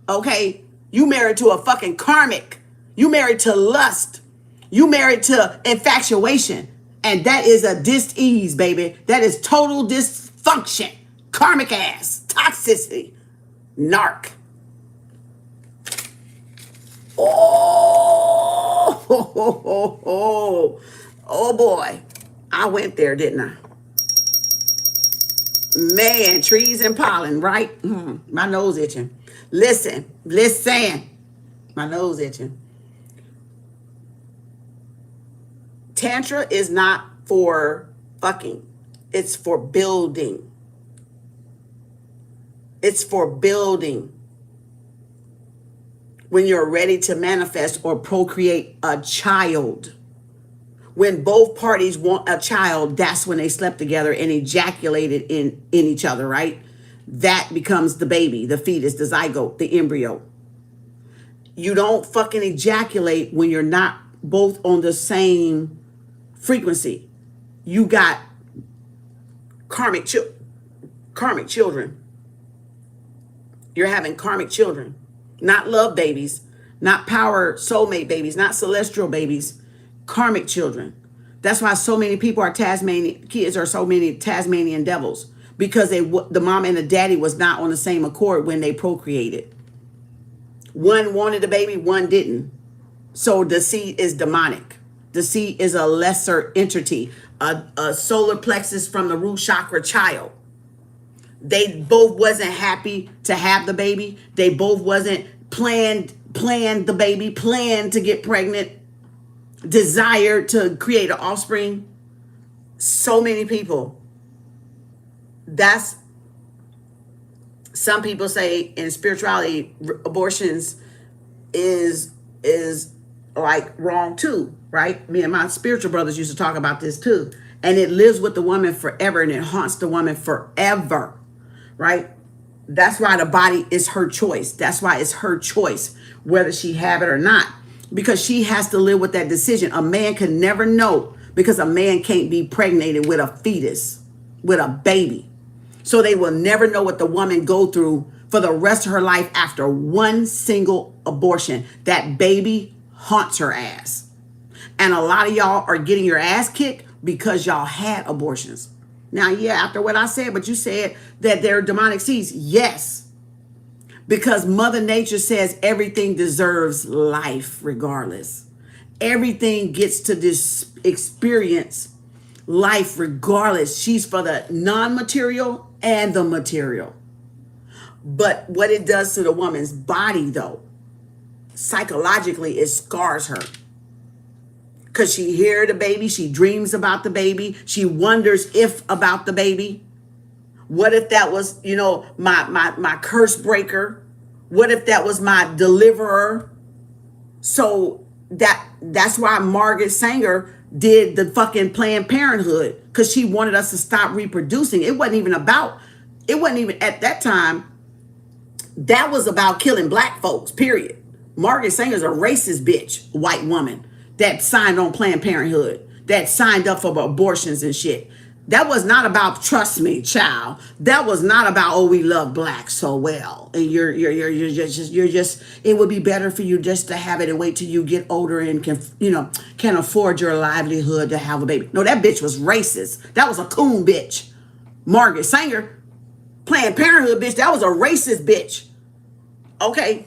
Okay? You married to a fucking karmic. You married to lust. You married to infatuation. And that is a dis-ease, baby. That is total dysfunction. Karmic ass. Toxicity. Narc. Oh boy. I went there, didn't I? Man, trees and pollen, right? My nose itching. Listen. My nose itching. Tantra is not for fucking. It's for building. It's for building. When you're ready to manifest or procreate a child. When both parties want a child, that's when they slept together and ejaculated in each other, right? That becomes the baby, the fetus, the zygote, the embryo. You don't fucking ejaculate when you're not both on the same frequency. You got karmic children. You're having karmic children. Not love babies, not power soulmate babies, not celestial babies, karmic children. That's why so many people are kids are so many Tasmanian devils, because the mom and the daddy was not on the same accord when they procreated. One wanted a baby, one didn't. So the seed is demonic. The seed is a lesser entity, a solar plexus from the root chakra child. They both wasn't happy to have the baby. They both wasn't planned the baby, planned to get pregnant, desired to create an offspring. So many people. That's, some people say in spirituality, abortions is like wrong too, right? Me and my spiritual brothers used to talk about this too. And it lives with the woman forever, and it haunts the woman forever. Right? That's why the body is her choice. That's why it's her choice whether she have it or not, because she has to live with that decision. A man can never know, because a man can't be pregnated with a fetus, with a baby. So they will never know what the woman go through for the rest of her life after one single abortion. That baby haunts her ass. And a lot of y'all are getting your ass kicked because y'all had abortions. Now, yeah, after what I said, but you said that they're demonic seeds. Yes. Because Mother Nature says everything deserves life regardless. Everything gets to experience life regardless. She's for the non-material and the material. But what it does to the woman's body, though, psychologically, it scars her. Because she hears the baby, she dreams about the baby, she wonders if about the baby. What if that was, you know, my curse breaker? What if that was my deliverer? So that's why Margaret Sanger did the fucking Planned Parenthood, because she wanted us to stop reproducing. It wasn't even at that time, that was about killing black folks, period. Margaret Sanger's a racist bitch, white woman that signed on Planned Parenthood, that signed up for abortions and shit. That was not about, trust me, child. That was not about, oh, we love blacks so well, and you're just. It would be better for you just to have it and wait till you get older and can afford your livelihood to have a baby. No, that bitch was racist. That was a coon bitch. Margaret Sanger, Planned Parenthood bitch. That was a racist bitch. Okay,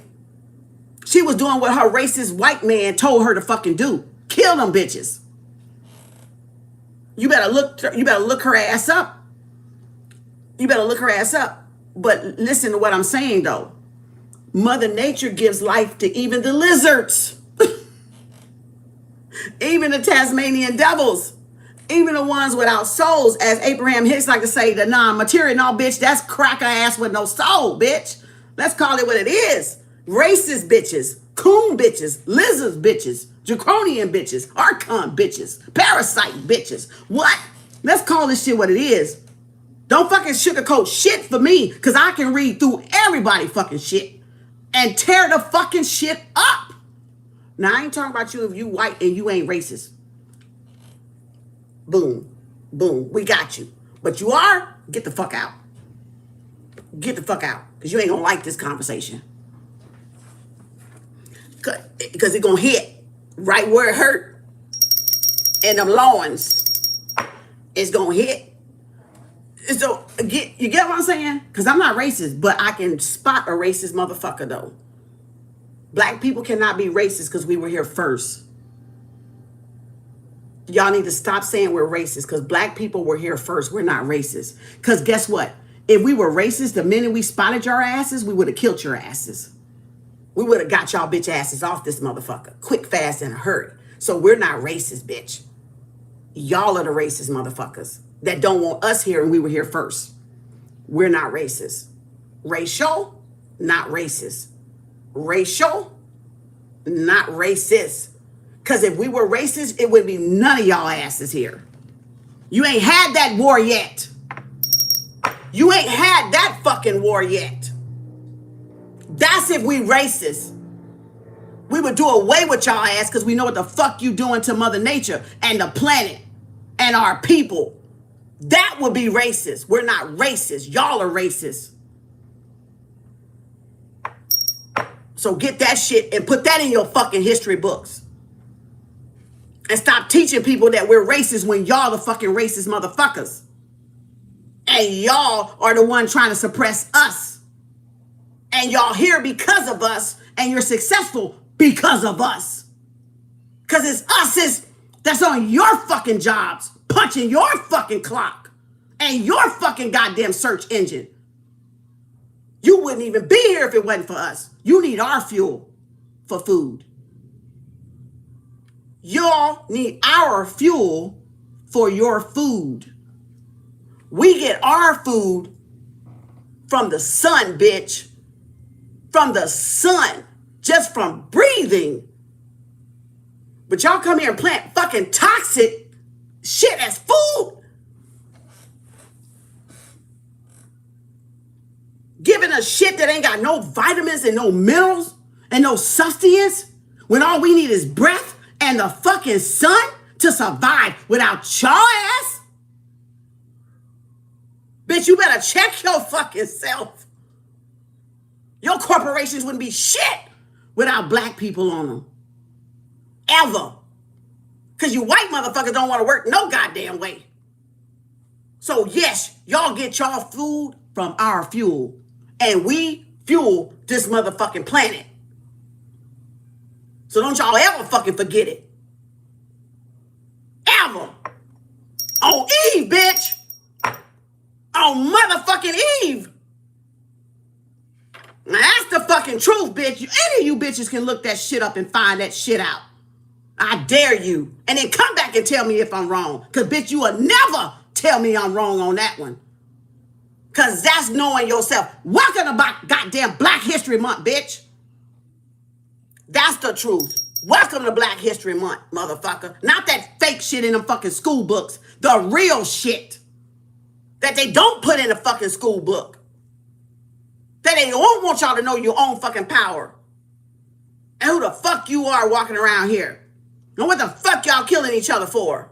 she was doing what her racist white man told her to fucking do. Kill them bitches. You better look her ass up. You better look her ass up. But listen to what I'm saying, though. Mother Nature gives life to even the lizards. Even the Tasmanian devils. Even the ones without souls. As Abraham Hicks like to say, the non-material. No, bitch, that's cracker ass with no soul, bitch. Let's call it what it is. Racist bitches. Coon bitches. Lizards bitches. Draconian bitches, Archon bitches, parasite bitches. What? Let's call this shit what it is. Don't fucking sugarcoat shit for me, because I can read through everybody fucking shit and tear the fucking shit up. Now, I ain't talking about you if you white and you ain't racist. Boom. Boom. We got you. But you are, get the fuck out. Get the fuck out, because you ain't gonna like this conversation. Because it's gonna hit right where it hurt, and them loins, it's gonna hit. So you get what I'm saying? Because I'm not racist, but I can spot a racist motherfucker though. Black people cannot be racist because we were here first. Y'all need to stop saying we're racist, because black people were here first. We're not racist. Because guess what? If we were racist, the minute we spotted your asses, we would have killed your asses. We would have got y'all bitch asses off this motherfucker quick, fast, and in a hurry. So we're not racist, bitch. Y'all are the racist motherfuckers that don't want us here, and we were here first. We're not racist. Racial, not racist. Racial, not racist. Because if we were racist, it would be none of y'all asses here. You ain't had that war yet. You ain't had that fucking war yet. That's if we racist. We would do away with y'all ass, because we know what the fuck you doing to Mother Nature and the planet and our people. That would be racist. We're not racist. Y'all are racist. So get that shit and put that in your fucking history books. And stop teaching people that we're racist when y'all the fucking racist motherfuckers. And y'all are the one trying to suppress us. And y'all here because of us, and you're successful because of us. Because it's us that's on your fucking jobs, punching your fucking clock and your fucking goddamn search engine. You wouldn't even be here if it wasn't for us. You need our fuel for food. Y'all need our fuel for your food. We get our food from the sun, bitch. From the sun, just from breathing. But y'all come here and plant fucking toxic shit as food. Giving us shit that ain't got no vitamins and no minerals and no sustenance, when all we need is breath and the fucking sun to survive without y'all ass. Bitch, you better check your fucking self. Your corporations wouldn't be shit without black people on them. Ever. Because you white motherfuckers don't want to work no goddamn way. So yes, y'all get y'all food from our fuel. And we fuel this motherfucking planet. So don't y'all ever fucking forget it. Ever. On Eve, bitch. On motherfucking Eve. Now that's the fucking truth, bitch. Any of you bitches can look that shit up and find that shit out. I dare you. And then come back and tell me if I'm wrong. Because, bitch, you will never tell me I'm wrong on that one. Because that's knowing yourself. Welcome to goddamn Black History Month, bitch. That's the truth. Welcome to Black History Month, motherfucker. Not that fake shit in them fucking school books. The real shit that they don't put in the fucking school book. That they don't want y'all to know your own fucking power. And who the fuck you are walking around here. And what the fuck y'all killing each other for?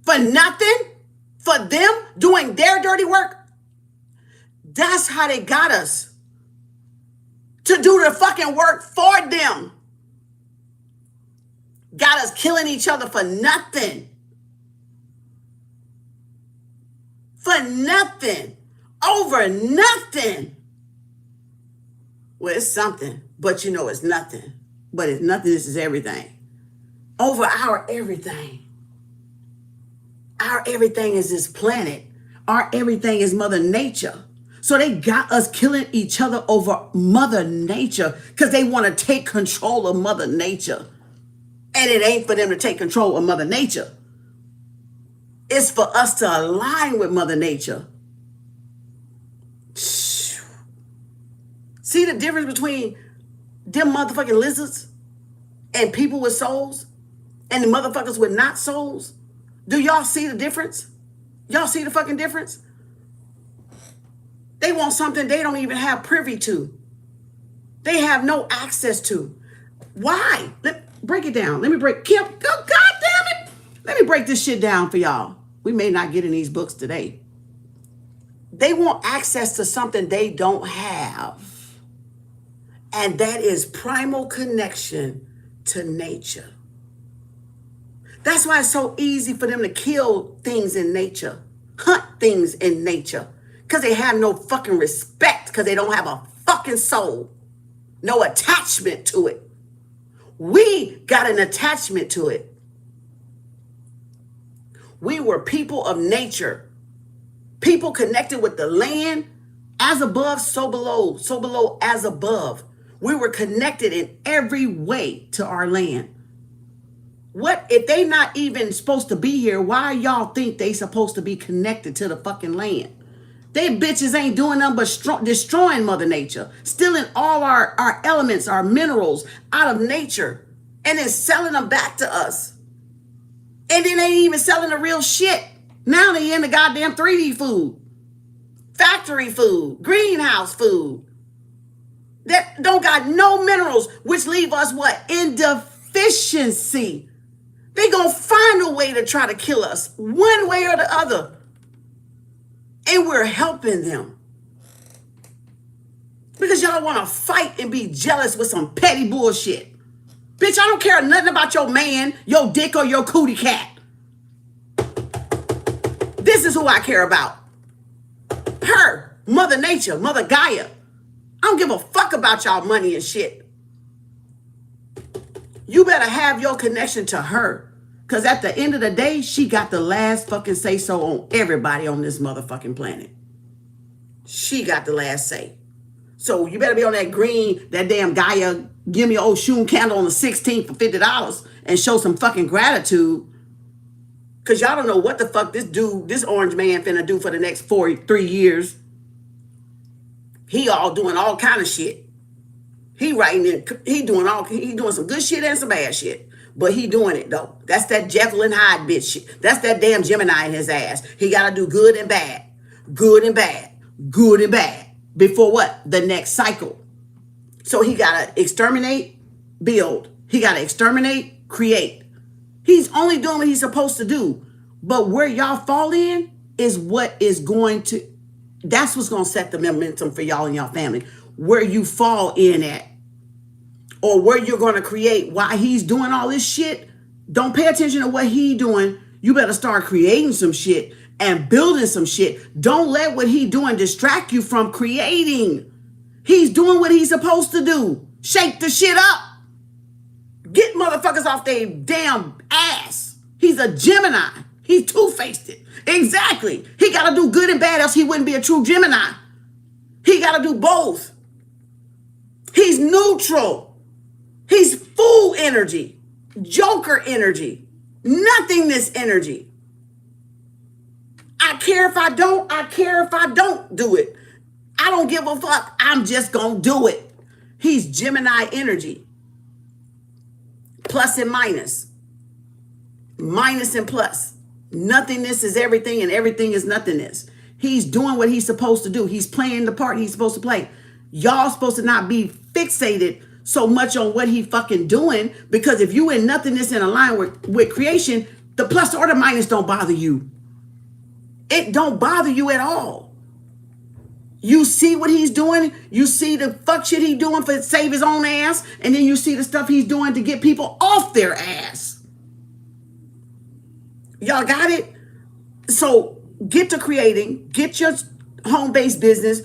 For nothing? For them doing their dirty work? That's how they got us. To do the fucking work for them. Got us killing each other for nothing. For nothing. Over nothing. Well, it's something, but you know it's nothing. But it's nothing, this is everything. Over our everything. Our everything is this planet. Our everything is Mother Nature. So they got us killing each other over Mother Nature because they want to take control of Mother Nature. And it ain't for them to take control of Mother Nature. It's for us to align with Mother Nature. See the difference between them motherfucking lizards and people with souls and the motherfuckers with not souls? Do y'all see the difference? Y'all see the fucking difference? They want something they don't even have privy to. They have no access to. Why? Break it down. Let me break. Kim, God damn it. Let me break this shit down for y'all. We may not get in these books today. They want access to something they don't have. And that is primal connection to nature. That's why it's so easy for them to kill things in nature, hunt things in nature, because they have no fucking respect, because they don't have a fucking soul, no attachment to it. We got an attachment to it. We were people of nature, people connected with the land, as above, so below, as above. We were connected in every way to our land. What if they not even supposed to be here? Why y'all think they supposed to be connected to the fucking land? They bitches ain't doing nothing but destroying Mother Nature, stealing all our elements, our minerals out of nature, and then selling them back to us. And then they ain't even selling the real shit. Now they in the goddamn 3D food, factory food, greenhouse food that don't got no minerals, which leave us what? In deficiency. They gonna find a way to try to kill us, one way or the other. And we're helping them. Because y'all want to fight and be jealous with some petty bullshit. Bitch, I don't care nothing about your man, your dick, or your cootie cat. This is who I care about. Her, Mother Nature, Mother Gaia. I don't give a fuck about y'all money and shit. You better have your connection to her. Because at the end of the day, she got the last fucking say so on everybody on this motherfucking planet. She got the last say. So you better be on that green, that damn Gaia, give me an old Shun candle on the 16th for $50 and show some fucking gratitude. Because y'all don't know what the fuck this dude, this orange man finna do for the next 3 years. He all doing all kind of shit. He writing it, he doing some good shit and some bad shit. But he doing it though. That's that Jekyll and Hyde bitch shit. That's that damn Gemini in his ass. He gotta do good and bad. Good and bad. Good and bad. Before what? The next cycle. So he gotta exterminate, build. He gotta exterminate, create. He's only doing what he's supposed to do. But where y'all fall in is what is going to, that's what's gonna set the momentum for y'all and y'all family. Where you fall in at. Or where you're going to create while he's doing all this shit. Don't pay attention to what he's doing. You better start creating some shit and building some shit. Don't let what he's doing distract you from creating. He's doing what he's supposed to do. Shake the shit up. Get motherfuckers off their damn ass. He's a Gemini. He's two-faced it. Exactly. He got to do good and bad, else he wouldn't be a true Gemini. He got to do both. He's neutral. He's fool energy, joker energy, nothingness energy. I care if I don't. I care if I don't do it. I don't give a fuck. I'm just going to do it. He's Gemini energy. Plus and minus. Minus and plus. Nothingness is everything and everything is nothingness. He's doing what he's supposed to do. He's playing the part he's supposed to play. Y'all supposed to not be fixated so much on what he fucking doing, because if you in nothingness and align with creation, the plus or the minus don't bother you. It don't bother you at all. You see what he's doing. You see the fuck shit he doing for save his own ass. And then you see the stuff he's doing to get people off their ass. Y'all got it? So get to creating. Get your home-based business.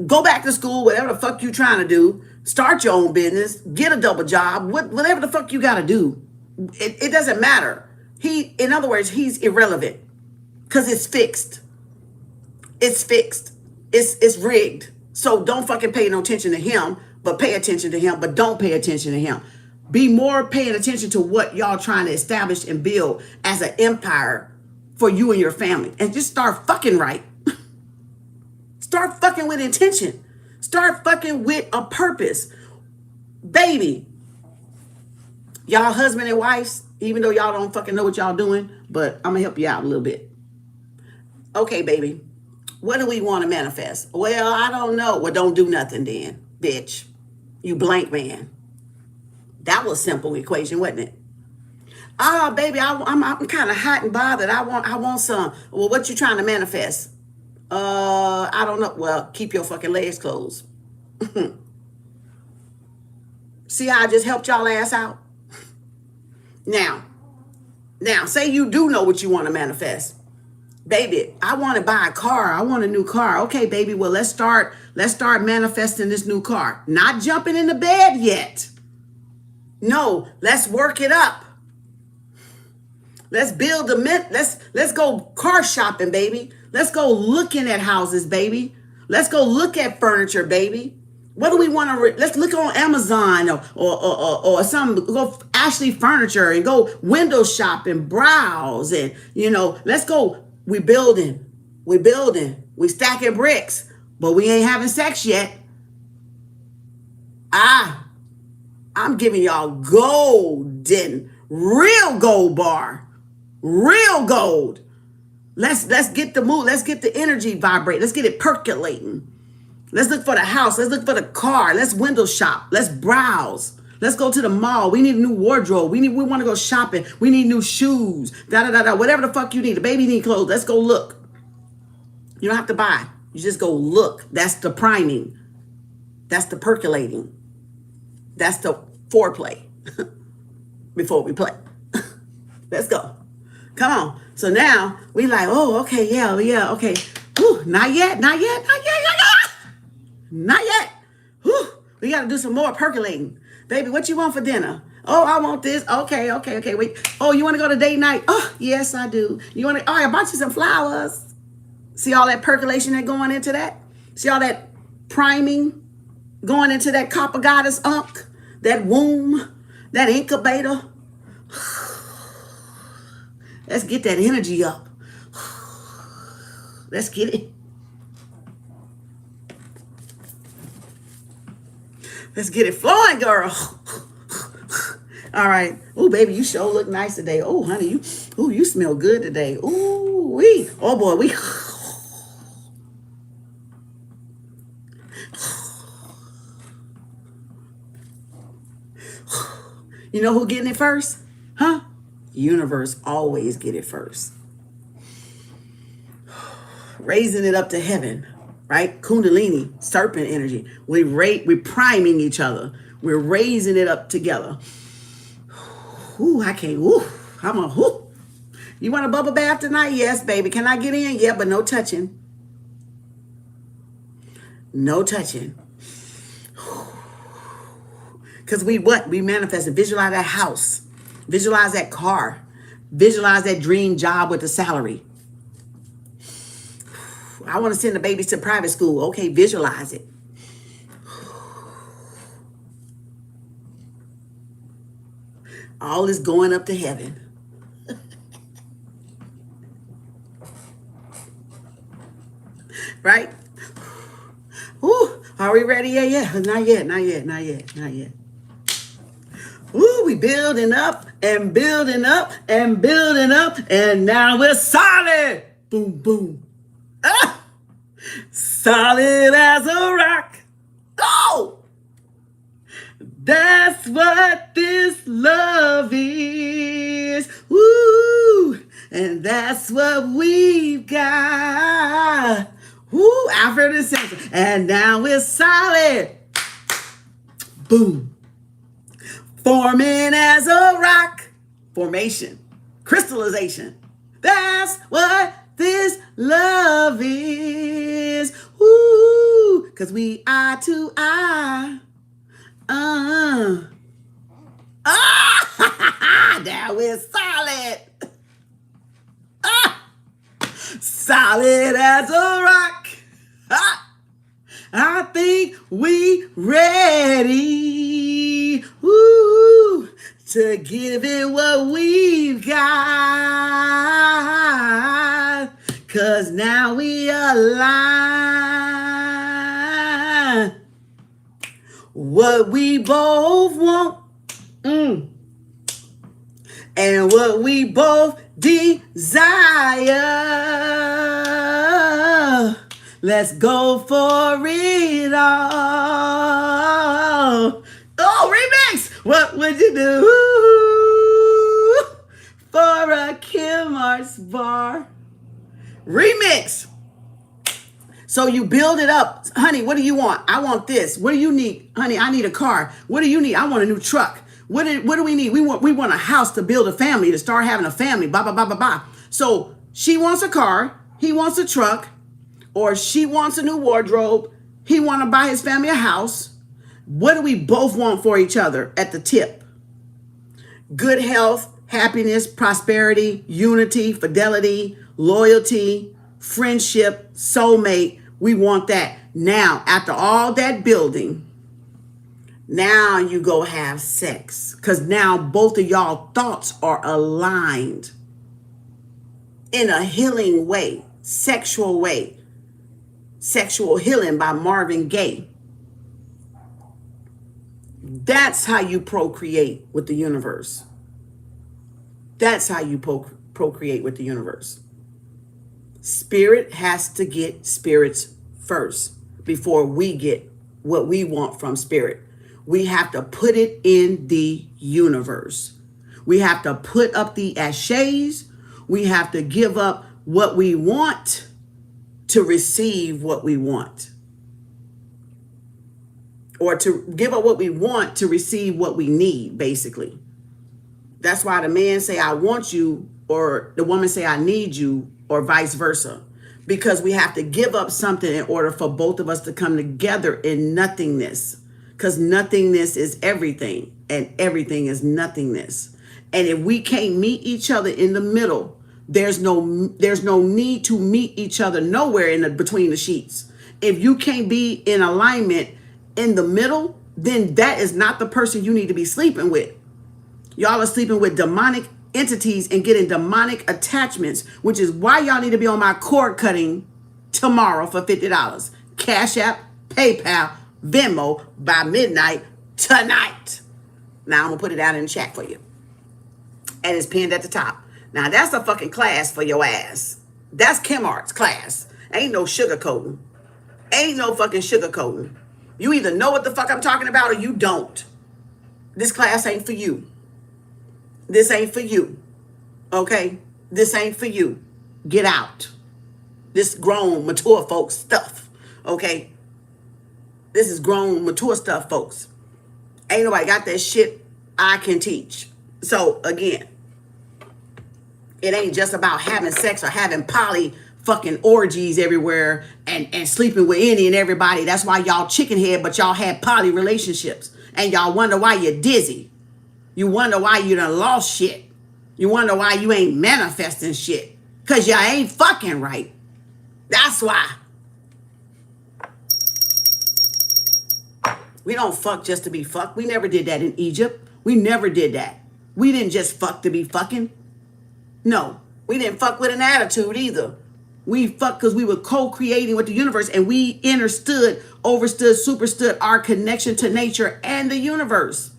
Go back to school, whatever the fuck you trying to do. Start your own business. Get a double job. Whatever the fuck you got to do. It doesn't matter. In other words, he's irrelevant. Because it's fixed. It's fixed. It's rigged. So don't fucking pay no attention to him, but pay attention to him, but don't pay attention to him. Be more paying attention to what y'all trying to establish and build as an empire for you and your family. And just start fucking right. Start fucking with intention. Start fucking with a purpose. Baby, y'all husband and wives, even though y'all don't fucking know what y'all doing, but I'm gonna help you out a little bit. Okay, baby. What do we want to manifest? Well, I don't know. Well, don't do nothing then, bitch. You blank man. That was a simple equation, wasn't it? Oh, baby, I'm kind of hot and bothered. I want some. Well, what you trying to manifest? I don't know. Well, keep your fucking legs closed. See how I just helped y'all ass out? Now, say you do know what you want to manifest. Baby, I want to buy a car. I want a new car. Okay, baby. Well, let's start manifesting this new car. Not jumping in the bed yet. No, let's work it up. Let's build let's go car shopping, baby. Let's go looking at houses, baby. Let's go look at furniture, baby. What do we want to let's look on Amazon or some, go Ashley Furniture and go window shop and browse, and let's go. We building, we stacking bricks, but we ain't having sex yet. I'm giving y'all golden, real gold bar, real gold. Let's get the mood. Let's get the energy vibrate. Let's get it percolating. Let's look for the house. Let's look for the car. Let's window shop. Let's browse. Let's go to the mall. We need a new wardrobe. We want to go shopping. We need new shoes. Whatever the fuck you need. The baby need clothes. Let's go look. You don't have to buy. You just go look. That's the priming. That's the percolating. That's the foreplay before we play. Let's go. Come on. So now we like, oh, okay, yeah, okay. Whew, not yet. Not yet. Whew, we got to do some more percolating. Baby, what you want for dinner? Oh, I want this. Okay, wait. Oh, you want to go to date night? Oh, yes, I do. You want to, I bought you some flowers. See all that percolation that going into that? See all that priming going into that copper goddess unk, that womb, that incubator? Let's get that energy up. Let's get it. Let's get it flowing, girl. All right. Oh, baby, you sure look nice today. Oh, honey, you smell good today. Ooh, wee. Oh, boy, we. You know who getting it first? Huh? Universe always get it first. Raising it up to heaven. Right? Kundalini, serpent energy. We're priming each other. We're raising it up together. Ooh, I can't. Ooh, I'm a. Ooh. You want a bubble bath tonight? Yes, baby. Can I get in? Yeah, but no touching. No touching. Because we manifest and visualize that house. Visualize that car. Visualize that dream job with the salary. I want to send the babies to private school. Okay, visualize it. All is going up to heaven. right? Ooh, are we ready? Yeah. Not yet. Ooh, we building up and building up and building up, and now we're solid. Boom, boom. Ah! Solid as a rock. Oh! That's what this love is. Woo! And that's what we've got. Woo! Alfred and Simpson. And now we're solid. Boom. Forming as a rock. Formation. Crystallization. That's what this love is. Woo! Because we eye to eye. Now we're solid. Solid as a rock. I think we ready. Woo, to give it what we've got. 'Cause now we align. What we both want, and what we both desire. Let's go for it all. Oh, remix! What would you do for a Kem Arts bar? Remix! So you build it up. Honey, what do you want? I want this. What do you need? Honey, I need a car. What do you need? I want a new truck. What do we need? We want a house to build a family, to start having a family. Blah, blah, blah, blah, blah. So she wants a car. He wants a truck. Or she wants a new wardrobe. He want to buy his family a house. What do we both want for each other at the tip? Good health, happiness, prosperity, unity, fidelity, loyalty, friendship, soulmate. We want that. Now, after all that building, now you go have sex. Because now both of y'all thoughts are aligned in a healing way, sexual way. Sexual Healing by Marvin Gaye. That's how you procreate with the universe. That's how you procreate with the universe. Spirit has to get spirits first before we get what we want from spirit. We have to put it in the universe. We have to put up the ashes. We have to give up what we want to receive what we want. Or to give up what we want to receive what we need, basically. That's why the man say, I want you, or the woman say, I need you, or vice versa. Because we have to give up something in order for both of us to come together in nothingness. Because nothingness is everything, and everything is nothingness. And if we can't meet each other in the middle, there's no need to meet each other nowhere between the sheets. If you can't be in alignment in the middle, then that is not the person you need to be sleeping with. Y'all are sleeping with demonic entities and getting demonic attachments, which is why y'all need to be on my cord cutting tomorrow for $50. Cash App, PayPal, Venmo by midnight tonight. Now I'm gonna put it out in the chat for you. And it's pinned at the top. Now that's a fucking class for your ass. That's Kem Arts class. Ain't no sugarcoating. Ain't no fucking sugarcoating. You either know what the fuck I'm talking about or you don't. This class ain't for you. This ain't for you. Okay? This ain't for you. Get out. This grown, mature folks stuff. Okay? This is grown, mature stuff, folks. Ain't nobody got that shit I can teach. So, again, it ain't just about having sex or having poly fucking orgies everywhere and sleeping with any and everybody. That's why y'all chicken head, but y'all had poly relationships. And y'all wonder why you're dizzy. You wonder why you done lost shit. You wonder why you ain't manifesting shit. Because y'all ain't fucking right. That's why. We don't fuck just to be fucked. We never did that in Egypt. We never did that. We didn't just fuck to be fucking. No, we didn't fuck with an attitude either. We fucked because we were co-creating with the universe, and we understood, overstood, superstood our connection to nature and the universe.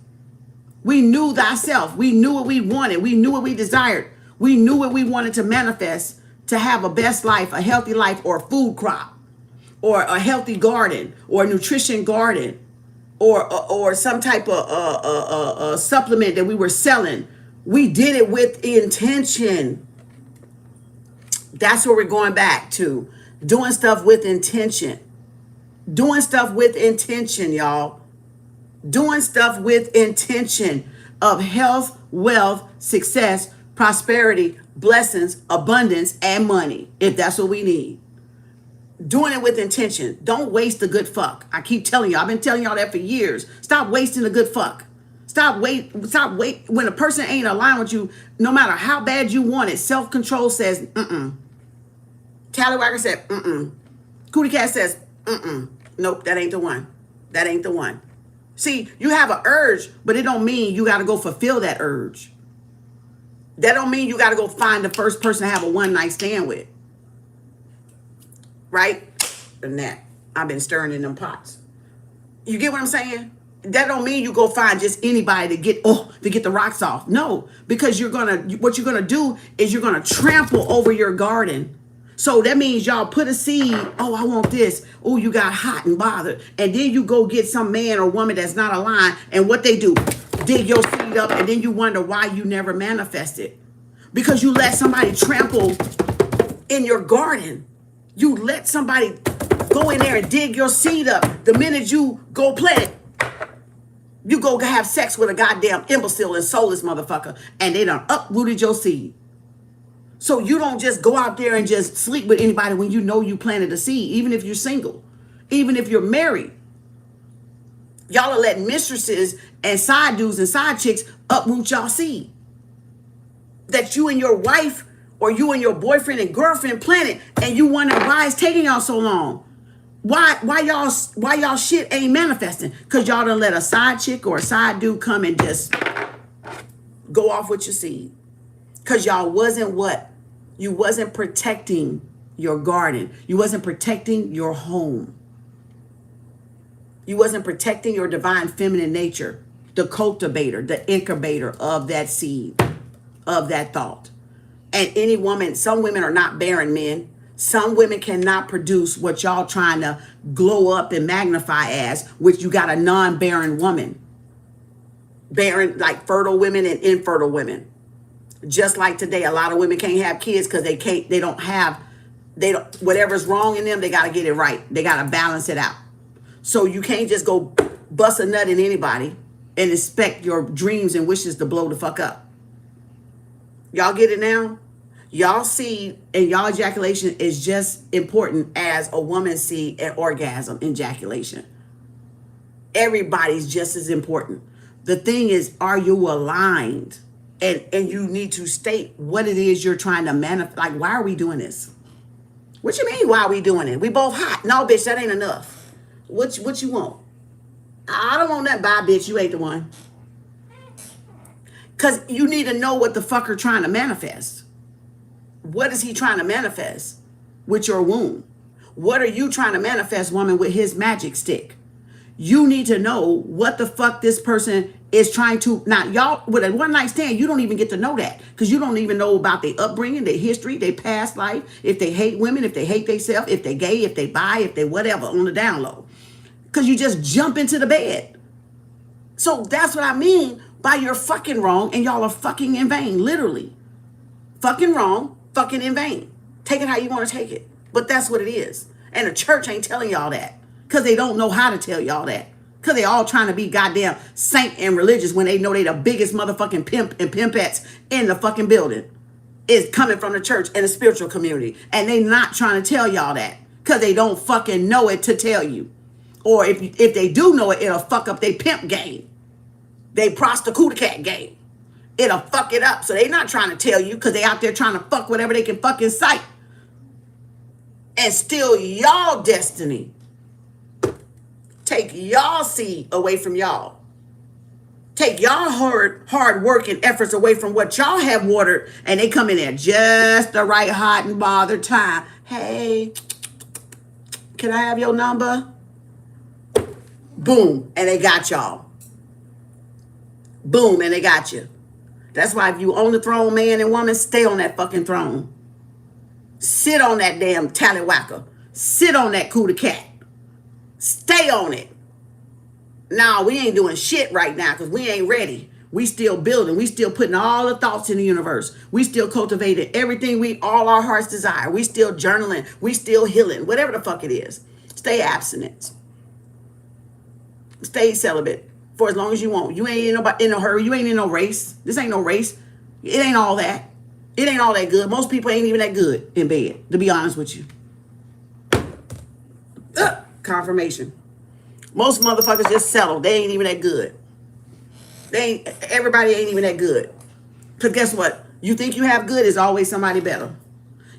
We knew thyself. We knew what we wanted. We knew what we desired. We knew what we wanted to manifest, to have a best life, a healthy life, or a food crop, or a healthy garden, or a nutrition garden, or some type of supplement that we were selling. We did it with intention. That's what we're going back to. Doing stuff with intention. Doing stuff with intention, y'all. Doing stuff with intention of health, wealth, success, prosperity, blessings, abundance, and money, if that's what we need. Doing it with intention. Don't waste a good fuck. I keep telling you. I've been telling y'all that for years. Stop wasting a good fuck. Stop wait. When a person ain't aligned with you, no matter how bad you want it, self-control says, mm-mm. Tallywhacker said, mm-mm. Cootie Cat says, mm-mm. Nope, that ain't the one. That ain't the one. See, you have an urge, but it don't mean you got to go fulfill that urge. That don't mean you got to go find the first person to have a one-night stand with. Right? And that, I've been stirring in them pots. You get what I'm saying? That don't mean you go find just anybody to get the rocks off. No, because what you're gonna do is you're gonna trample over your garden. So that means y'all put a seed. Oh, I want this. Oh, you got hot and bothered. And then you go get some man or woman that's not aligned. And what they do, dig your seed up. And then you wonder why you never manifested. Because you let somebody trample in your garden. You let somebody go in there and dig your seed up. The minute you go plant it, you go have sex with a goddamn imbecile and soulless motherfucker. And they done uprooted your seed. So you don't just go out there and just sleep with anybody when you know you planted a seed, even if you're single, even if you're married. Y'all are letting mistresses and side dudes and side chicks uproot y'all seed that you and your wife or you and your boyfriend and girlfriend planted, and you wonder why it's taking y'all so long. Why y'all shit ain't manifesting? Because y'all done let a side chick or a side dude come and just go off with your seed. Because y'all wasn't what? You wasn't protecting your garden. You wasn't protecting your home. You wasn't protecting your divine feminine nature, the cultivator, the incubator of that seed, of that thought. And any woman, some women are not barren men. Some women cannot produce what y'all trying to glow up and magnify as, which you got a non-barren woman. Barren, like fertile women and infertile women. Just like today, a lot of women can't have kids because whatever's wrong in them, they got to get it right. They got to balance it out. So you can't just go bust a nut in anybody and expect your dreams and wishes to blow the fuck up. Y'all get it now? Y'all seed and y'all ejaculation is just important as a woman's seed and orgasm ejaculation. Everybody's just as important. The thing is, are you aligned? And you need to state what it is you're trying to manifest. Like, why are we doing this? What you mean, why are we doing it? We both hot. No, bitch, that ain't enough. What you want? I don't want that. Bye, bitch. You ain't the one. Because you need to know what the fuck you're trying to manifest. What is he trying to manifest with your womb? What are you trying to manifest, woman, with his magic stick? You need to know what the fuck this person is trying to. Now, y'all, with a one night stand, you don't even get to know that because you don't even know about their upbringing, their history, their past life, if they hate women, if they hate themselves, if they gay, if they bi, if they whatever on the down low. Because you just jump into the bed. So that's what I mean by you're fucking wrong and y'all are fucking in vain, literally. Fucking wrong, fucking in vain. Take it how you want to take it. But that's what it is. And the church ain't telling y'all that. Because they don't know how to tell y'all that. Because they all trying to be goddamn saint and religious when they know they the biggest motherfucking pimp and pimpettes in the fucking building. Is coming from the church and the spiritual community. And they not trying to tell y'all that. Because they don't fucking know it to tell you. Or if they do know it, it'll fuck up their pimp game. They prostitute cat game. It'll fuck it up. So they not trying to tell you because they out there trying to fuck whatever they can fucking sight. And steal y'all destiny. Take y'all seed away from y'all. Take y'all hard work and efforts away from what y'all have watered. And they come in there just the right hot and bothered time Hey, can I have your number? Boom, and they got y'all. Boom, and they got you. That's why if you own the throne, man and woman, stay on that fucking throne. Sit on that damn tallywhacker. Sit on that cootie cat. Stay on it. Nah, we ain't doing shit right now because we ain't ready. We still building. We still putting all the thoughts in the universe. We still cultivating everything all our hearts desire. We still journaling. We still healing. Whatever the fuck it is. Stay abstinent. Stay celibate for as long as you want. You ain't in no hurry. You ain't in no race. This ain't no race. It ain't all that. It ain't all that good. Most people ain't even that good in bed, to be honest with you. Confirmation. Most motherfuckers just settle. They ain't even that good. Everybody ain't even that good. Because guess what? You think you have good, is always somebody better.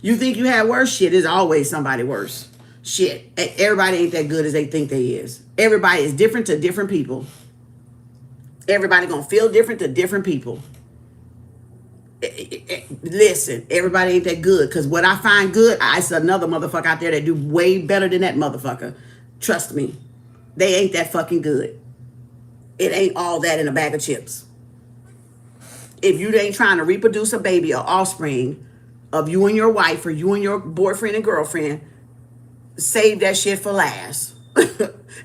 You think you have worse, shit, is always somebody worse. Shit. Everybody ain't that good as they think they is. Everybody is different to different people. Everybody gonna feel different to different people. Listen, everybody ain't that good. Because what I find good, it's another motherfucker out there that do way better than that motherfucker. Trust me. They ain't that fucking good. It ain't all that in a bag of chips. If you ain't trying to reproduce a baby or offspring of you and your wife or you and your boyfriend and girlfriend, save that shit for last.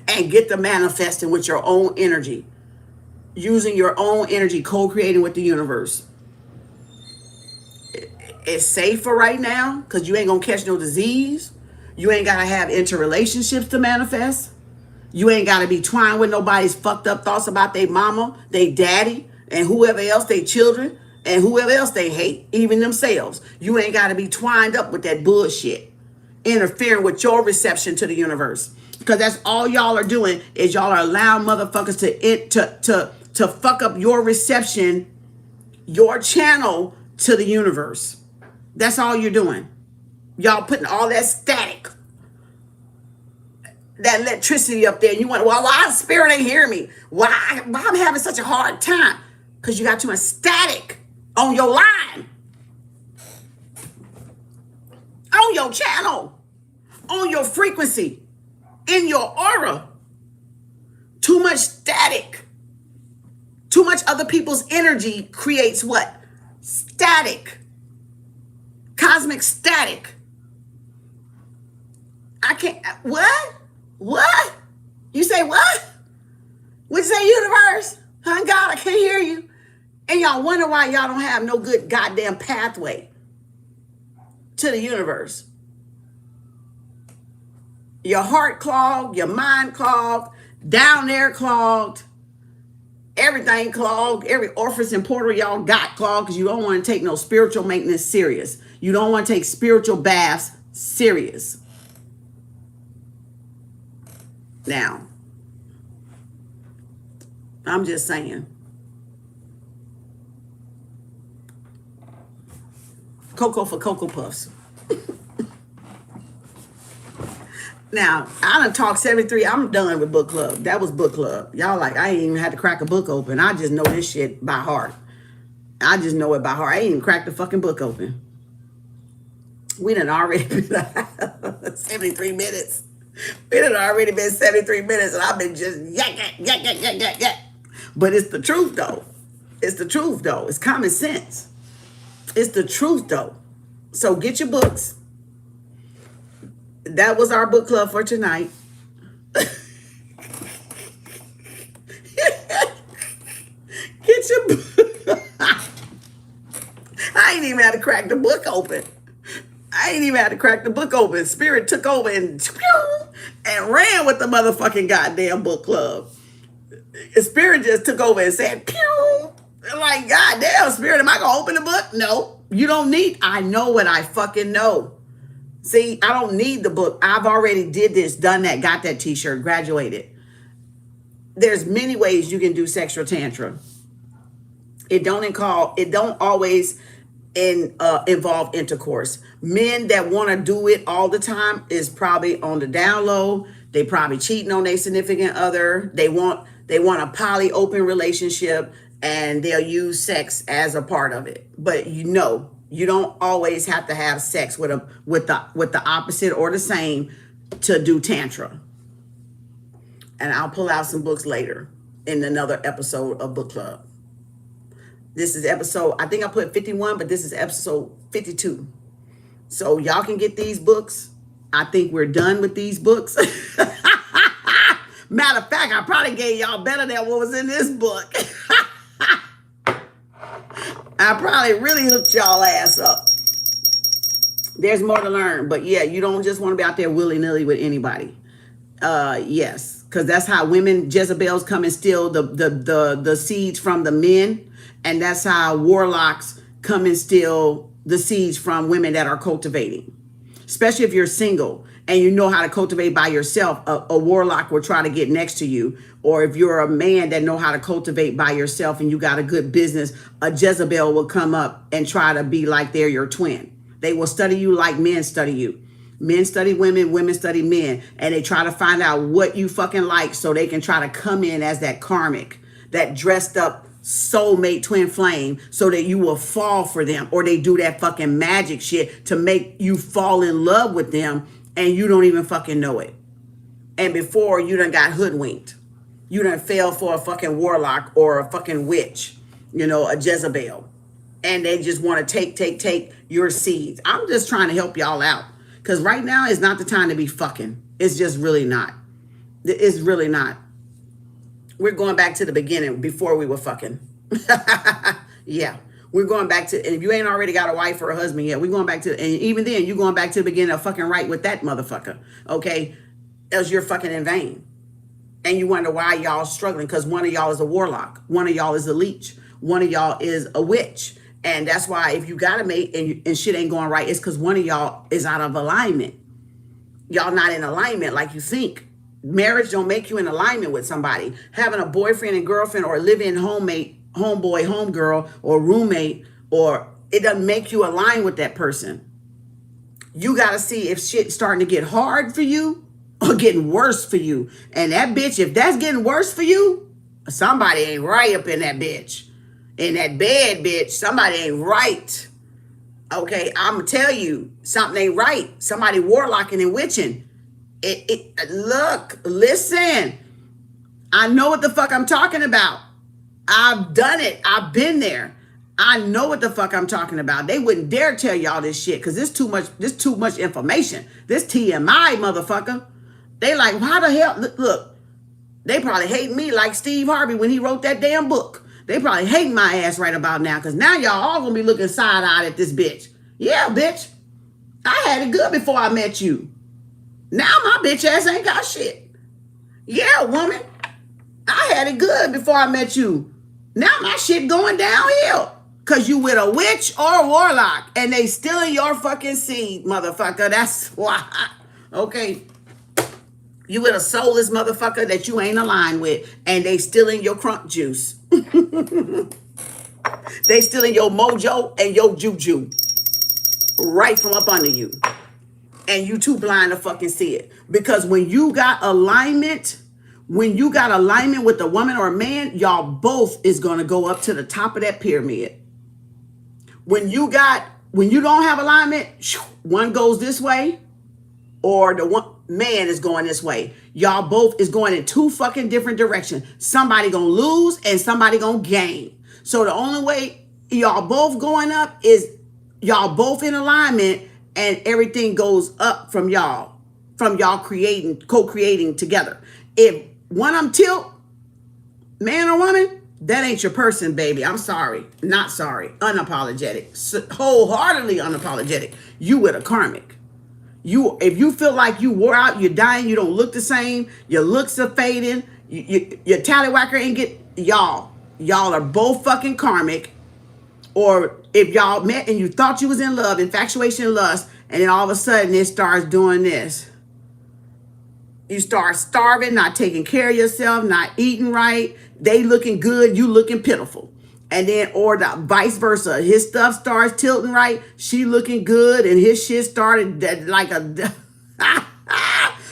And get to manifesting with your own energy. Using your own energy, co-creating with the universe. It's safe for right now because you ain't gonna catch no disease. You ain't gotta have interrelationships to manifest. You ain't gotta be twined with nobody's fucked up thoughts about their mama, their daddy, and whoever else, they children, and whoever else they hate, even themselves. You ain't gotta be twined up with that bullshit, interfering with your reception to the universe. Because that's all y'all are doing is y'all are allowing motherfuckers to fuck up your reception, your channel to the universe. That's all you're doing. Y'all putting all that static, that electricity up there. And you wonder, well, why spirit ain't hearing me? Why I'm having such a hard time? Because you got too much static on your line, on your channel, on your frequency, in your aura. Too much static. Too much other people's energy creates what? Static. Cosmic static. I can't. What? What? You say what? What you say, universe? Huh, God, I can't hear you. And y'all wonder why y'all don't have no good goddamn pathway to the universe. Your heart clogged, your mind clogged, down there clogged, everything clogged, every orifice and portal y'all got clogged because you don't want to take no spiritual maintenance serious. You don't want to take spiritual baths serious. Now, I'm just saying. Cocoa for Cocoa Puffs. Now, I done talked 73. I'm done with book club. That was book club. Y'all like, I ain't even had to crack a book open. I just know this shit by heart. I just know it by heart. I ain't even cracked the fucking book open. We done already been 73 minutes. We done already been 73 minutes and I've been just yak. But it's the truth though. It's the truth though. It's common sense. It's the truth though. So get your books. That was our book club for tonight. Get your book. I ain't even had to crack the book open. Spirit took over and ran with the motherfucking goddamn book club. Spirit just took over and said, pew. Like, goddamn, Spirit, am I going to open the book? No, you don't need. I know what I fucking know. See, I don't need the book. I've already did this, done that, got that t-shirt, graduated. There's many ways you can do sexual tantra. It don't always involve intercourse. Men that want to do it all the time is probably on the down low. They probably cheating on their significant other. They want a poly open relationship and they'll use sex as a part of it. But you know, You don't always have to have sex with the opposite or the same to do Tantra. And I'll pull out some books later in another episode of Book Club. This is episode, I think I put 51, but this is episode 52. So y'all can get these books. I think we're done with these books. Matter of fact, I probably gave y'all better than what was in this book. I probably really hooked y'all ass up. There's more to learn. But yeah, you don't just want to be out there willy-nilly with anybody. Yes, because that's how women, Jezebels, come and steal the seeds from the men. And that's how warlocks come and steal the seeds from women that are cultivating. Especially if you're single and you know how to cultivate by yourself, a warlock will try to get next to you. Or if you're a man that know how to cultivate by yourself and you got a good business, a Jezebel will come up and try to be like they're your twin. They will study you like men study you. Men study women, women study men. And they try to find out what you fucking like so they can try to come in as that karmic, that dressed up soulmate twin flame so that you will fall for them. Or they do that fucking magic shit to make you fall in love with them and you don't even fucking know it. And before you done got hoodwinked. You done fell for a fucking warlock or a fucking witch, you know, a Jezebel. And they just want to take your seeds. I'm just trying to help y'all out. Because right now is not the time to be fucking. It's just really not. It's really not. We're going back to the beginning before we were fucking. Yeah. We're going back to, and if you ain't already got a wife or a husband yet, we're going back to, and even then, you're going back to the beginning of fucking right with that motherfucker. Okay? Else you're fucking in vain. And you wonder why y'all struggling, because one of y'all is a warlock. One of y'all is a leech. One of y'all is a witch. And that's why if you got a mate and shit ain't going right, it's because one of y'all is out of alignment. Y'all not in alignment like you think. Marriage don't make you in alignment with somebody. Having a boyfriend and girlfriend or live-in homemate, homeboy, homegirl, or roommate, or it doesn't make you align with that person. You got to see if shit's starting to get hard for you or getting worse for you. And that bitch, if that's getting worse for you, somebody ain't right up in that bitch. In that bed, bitch, somebody ain't right. Okay, I'm going to tell you, something ain't right. Somebody warlocking and witching. Look, listen. I know what the fuck I'm talking about. I've done it. I've been there. I know what the fuck I'm talking about. They wouldn't dare tell y'all this shit because there's too much information. This TMI, motherfucker. They like, how the hell? Look, they probably hate me like Steve Harvey when he wrote that damn book. They probably hate my ass right about now because now y'all all gonna be looking side-eyed at this bitch. Yeah, bitch. I had it good before I met you. Now my bitch ass ain't got shit. Yeah, woman. I had it good before I met you. Now my shit going downhill. Because you with a witch or a warlock. And they stealing your fucking seed, motherfucker. That's why. Okay. You with a soulless motherfucker that you ain't aligned with. And they stealing your crunk juice. They stealing your mojo and your juju. Right from up under you. And you too blind to fucking see it. Because when you got alignment with a woman or a man, y'all both is going to go up to the top of that pyramid. When you don't have alignment, one goes this way or the one man is going this way. Y'all both is going in two fucking different directions. Somebody going to lose and somebody going to gain. So the only way y'all both going up is y'all both in alignment and everything goes up from y'all co-creating together. If one of them tilt, man or woman, that ain't your person, baby. I'm sorry. Not sorry. Unapologetic. Wholeheartedly unapologetic. You with a karmic. If you feel like you wore out, you're dying, you don't look the same, your looks are fading, your tallywhacker ain't y'all are both fucking karmic. Or if y'all met and you thought you was in love, infatuation and lust, and then all of a sudden it starts doing this. You start starving, not taking care of yourself, not eating right. They looking good, you looking pitiful. And then, or the vice versa. His stuff starts tilting right. She looking good and his shit started like a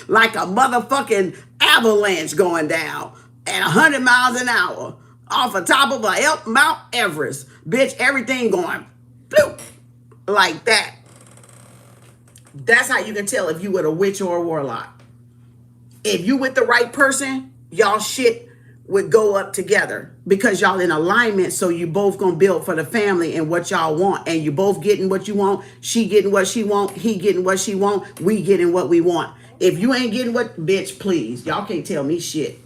motherfucking avalanche going down at 100 miles an hour off the top of Mount Everest. Bitch, everything going bloop. like that. That's how you can tell if you with a witch or a warlock. If you with the right person, y'all shit would go up together because y'all in alignment. So you both gonna build for the family and what y'all want, and you both getting what you want. She getting what she want. He getting what she want. We getting what we want. If you ain't getting what, bitch, please, y'all can't tell me shit.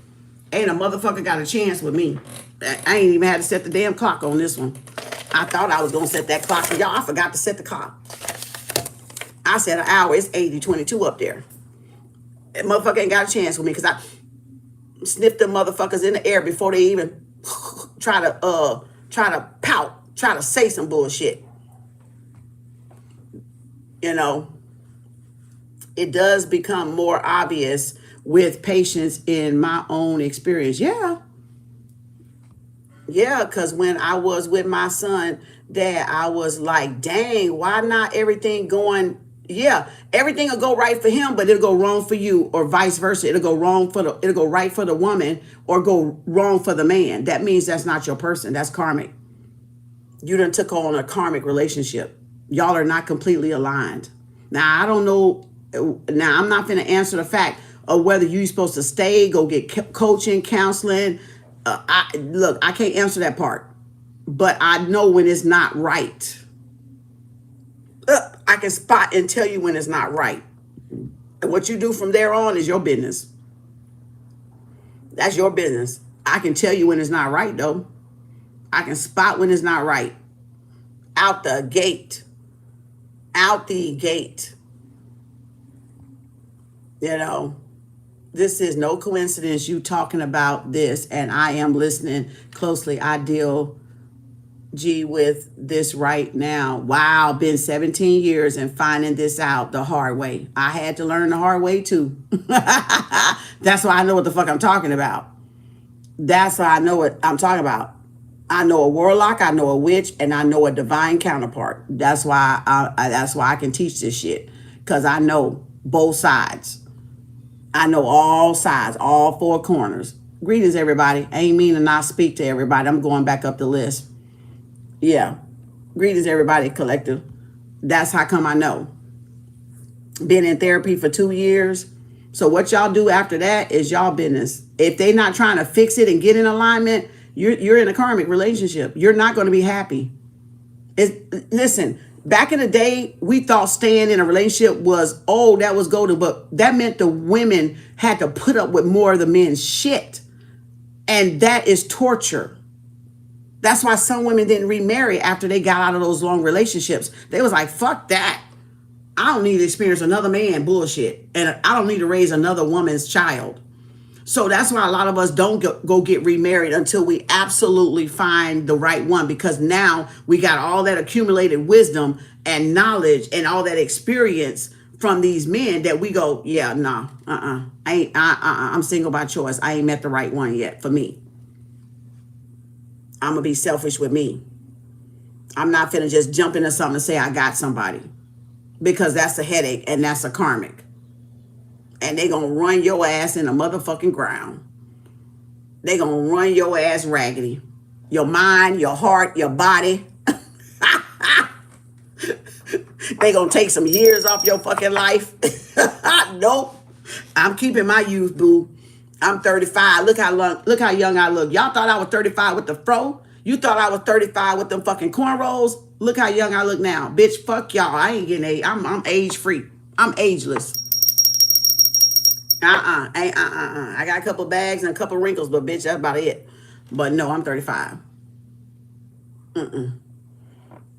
Ain't a motherfucker got a chance with me. I ain't even had to set the damn clock on this one. I thought I was gonna set that clock for y'all. I forgot to set the clock. I said an hour. It's 80:22 up there. That motherfucker ain't got a chance with me because I sniff them motherfuckers in the air before they even try to pout, try to say some bullshit. You know, it does become more obvious with patience in my own experience. Yeah, because when I was with my son, Dad, I was like, dang, why not everything going? Yeah, everything will go right for him, but it'll go wrong for you, or vice versa. It'll go right for the woman, or go wrong for the man. That means that's not your person. That's karmic. You done took on a karmic relationship. Y'all are not completely aligned. Now, I don't know. Now, I'm not going to answer the fact of whether you're supposed to stay, go get coaching, counseling. I can't answer that part, but I know when it's not right. I can spot and tell you when it's not right. And what you do from there on is your business. That's your business. I can tell you when it's not right, though. I can spot when it's not right. Out the gate. Out the gate. You know, this is no coincidence you talking about this, and I am listening closely. I deal with this right now. Wow, been 17 years and finding this out the hard way. I had to learn the hard way too. That's why I know what the fuck I'm talking about. That's why I know what I'm talking about. I know a warlock, I know a witch, and I know a divine counterpart. That's why I can teach this shit, because I know both sides. I know all sides, all four corners. Greetings, everybody. I ain't mean to not speak to everybody. I'm going back up the list. Yeah. Greetings, everybody, collective. That's how come I know. Been in therapy for 2 years. So what y'all do after that is y'all business. If they not trying to fix it and get in alignment, you're in a karmic relationship. You're not going to be happy. Listen, back in the day, we thought staying in a relationship was, that was golden, but that meant the women had to put up with more of the men's shit. And that is torture. That's why some women didn't remarry after they got out of those long relationships. They was like, fuck that. I don't need to experience another man bullshit. And I don't need to raise another woman's child. So that's why a lot of us don't go get remarried until we absolutely find the right one. Because now we got all that accumulated wisdom and knowledge and all that experience from these men that we go, yeah, nah, I'm single by choice. I ain't met the right one yet for me. I'm going to be selfish with me. I'm not finna just jump into something and say I got somebody, because that's a headache and that's a karmic. And they going to run your ass in the motherfucking ground. They going to run your ass raggedy. Your mind, your heart, your body. They going to take some years off your fucking life. Nope. I'm keeping my youth, boo. I'm 35. Look how young I look. Y'all thought I was 35 with the fro? You thought I was 35 with them fucking cornrows? Look how young I look now. Bitch, fuck y'all. I ain't getting age. I'm age free. I'm ageless. I got a couple bags and a couple wrinkles, but bitch, that's about it. But no, I'm 35.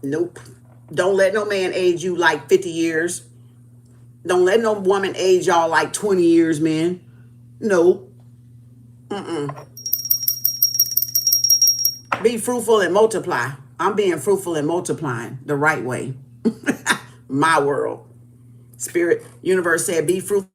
Nope. Don't let no man age you like 50 years. Don't let no woman age y'all like 20 years, man. Nope. Be fruitful and multiply. I'm being fruitful and multiplying the right way. My world. Spirit, universe said, be fruitful